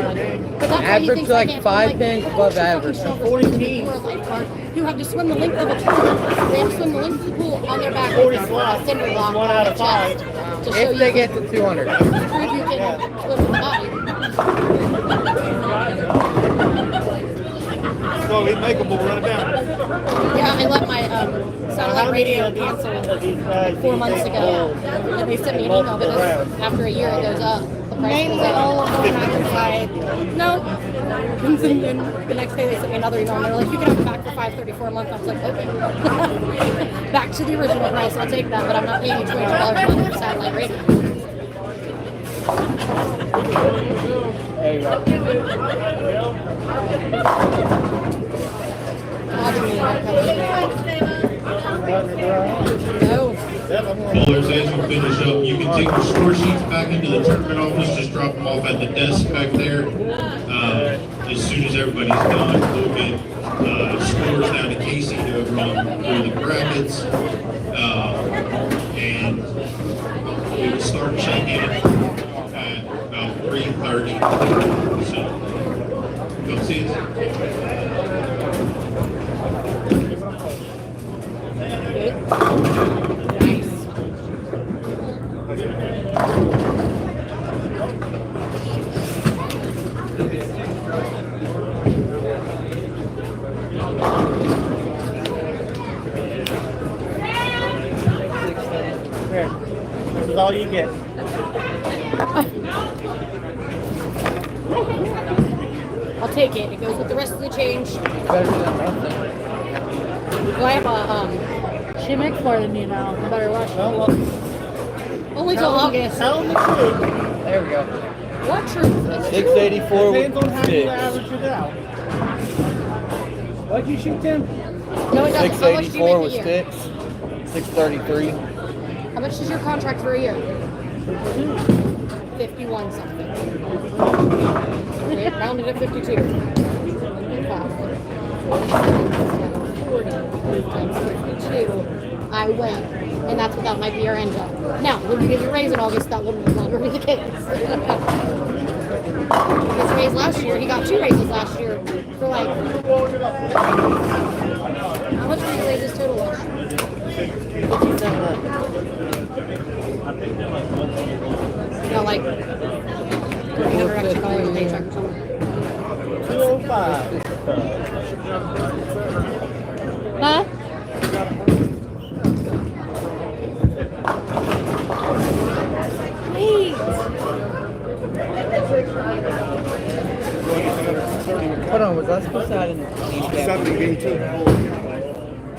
But that's why he Average thinks like I can't 5 swim. pins above average. 14 for a lifeguard who have to swim the length of a pool. They have to swim the length of the pool on their back with a cinder block on their chest to show If they you get to 200. prove you can swim with the body. So he'd make them, we'll run it down. Yeah, I let my satellite radio cancel 4 months ago, and they sent me an email because after a year it goes up. The price goes up. All of them. I was like, no. And then the next day they sent me another email, and they're like, you can have it back for $534 a month. I was like, okay. Back to the original price. I'll take that, but I'm not paying you $20 a month for satellite radio. There you go. No. Bowlers, as you finish up, you can take your score sheets back into the tournament office, just drop them off at the desk back there. As soon as everybody's done, we'll get scores down to Casey to run through the brackets. And we will start checking at about 3:30. So, come see us. Here, this is all you get. I'll take it. It goes with the rest of the change. Better than nothing. Do I have a, She makes more than you now. You better watch Well, only till August. tell them the truth. There we go. What truth? 684 Depends on how with you 6. average it out. What'd you shoot, Tim? No, it doesn't. How much do you 684 make a with year? 6. 633. How much is your contract for a year? 51 something. Okay, rounded at 52. 40 times 52. I win. And that's without my PRN job. Now, when you get your raise in August, that will no longer be the case. His raise last year, he got 2 raises last year for like. How much were your raises total last year? 57. No, like $300 extra dollars a paycheck or something. 205. Huh? Hold on, was I supposed to have in the handicap 70 game 2.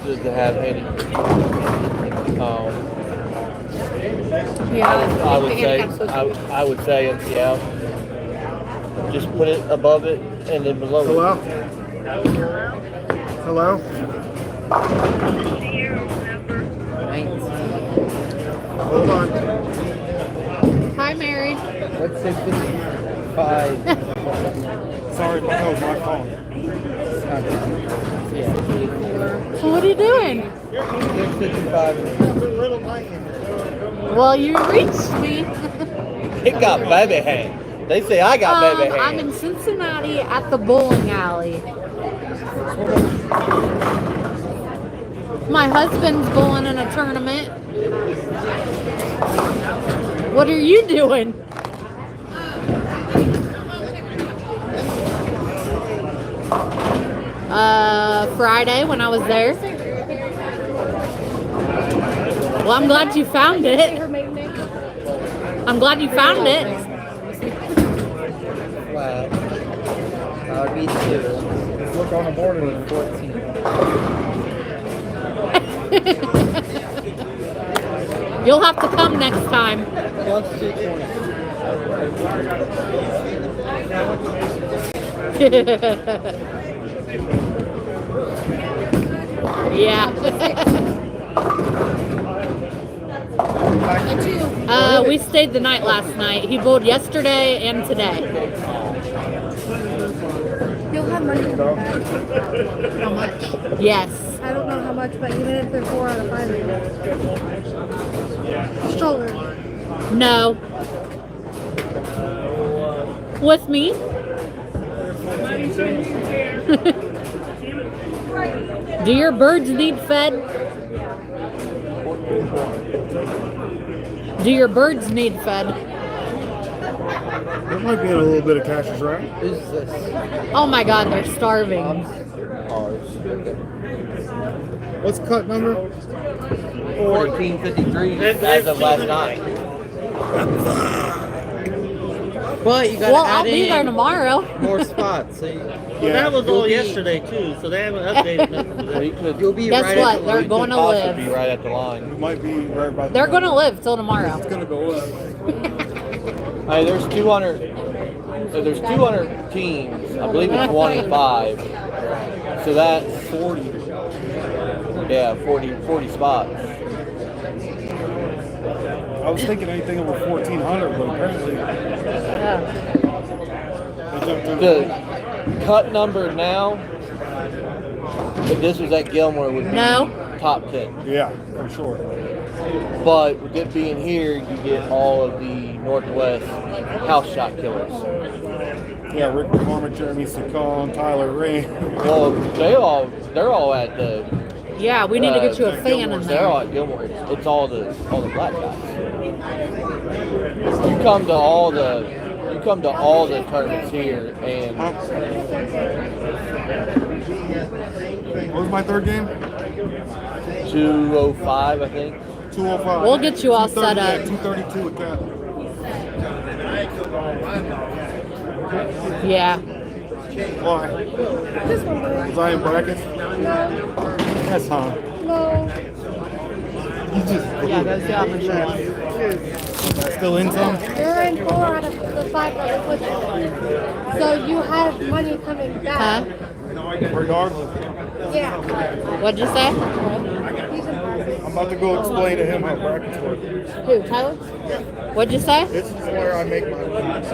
just to have any? Yeah, I would say, yeah. Just put it above it and then below Hello? it. Hello? Hold on. Hi, Mary. What's 655? Sorry, that was my phone. Yeah. So what are you doing? 655. Well, you reached me. It got baby hand. They say I got baby hand. I'm in Cincinnati at the bowling alley. My husband's bowling in a tournament. What are you doing? Friday when I was there. Well, I'm glad you found it. Her maiden name? I'm glad you found it. Flat. That would be 2. Just look on the board and 14. You'll have to come next time. Plus 220. Yeah. And 2. We stayed the night last night. He bowled yesterday and today. You'll have money coming back. How much? Yes. I don't know how much, but even if they're 4 out of 5, stroller. No. With me? Do your birds need fed? Do your birds need fed? There might be a little bit of Cash's right. Who's this? Oh my god, they're starving. Ours. What's cut number? 1453 as of last night. But you gotta Well, add I'll be there in tomorrow. more spots. So Well, that was all yesterday too, so they haven't updated nothing today. you'll be Guess right what? at the They're you going could to possibly live. be right at the line. It might be right about They're gonna live till tomorrow. It's gonna go up. Hey, there's 200. So there's 200 teams. I believe it's 25. So that's 40. yeah, 40 spots. I was thinking anything over 1,400, but apparently they jumped in. The cut number now, if this was at Gilmore, would be No. top 10. Yeah, for sure. But with it being here, you get all of the Northwest house shot killers. Yeah, Rick McCormick, Jeremy Saccone, Tyler Ray. Well, they're all at the. Yeah, we need to get you a fan in They're all there. at Gilmore. It's all the black guys. You come to all the tournaments here, and What was my third game? 205, I think. 205. We'll get you all set 230, up. Yeah, 232 with that. Yeah. Why? This one goes. Was I in brackets? No. Yes, huh? No. You just Yeah, those the official ones. still in some? You're in 4 out of the 5 that are pushing. So you have money coming Huh? back. Regardless. Yeah. What'd you say? He's in brackets. I'm about to go explain to him how brackets work. Who, Tyler? What'd you say? This is where I make my money. This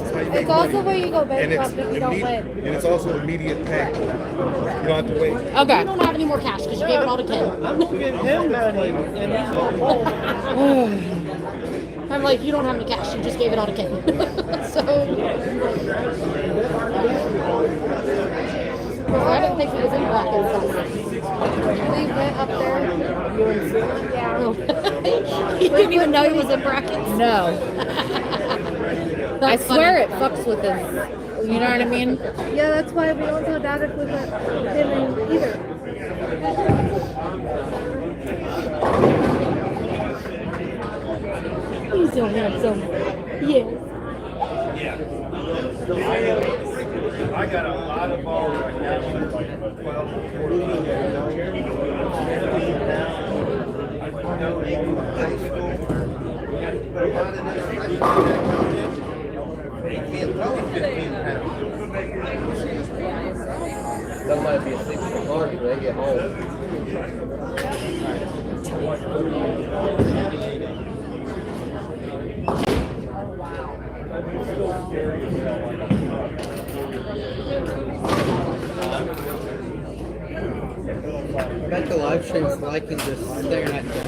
is how you make It's also money. where you go And bankrupt if you don't win. and it's also immediate pay. You don't have to wait. Okay. You don't have any more cash because you gave it all to Ken. I'm gonna give him money, and he's gonna hold. I'm like, you don't have any cash. You just gave it all to Ken. So. I didn't think he was in brackets. We went up there. Yeah. You didn't even know he was in brackets? No. I swear it fucks with his. You know what I mean? Yeah, that's why we don't feel bad if we put him in either. He's so handsome. Yes. I got a lot of balls right now. That might be a 6 card when they get home. I bet the live stream's liking just staring at them.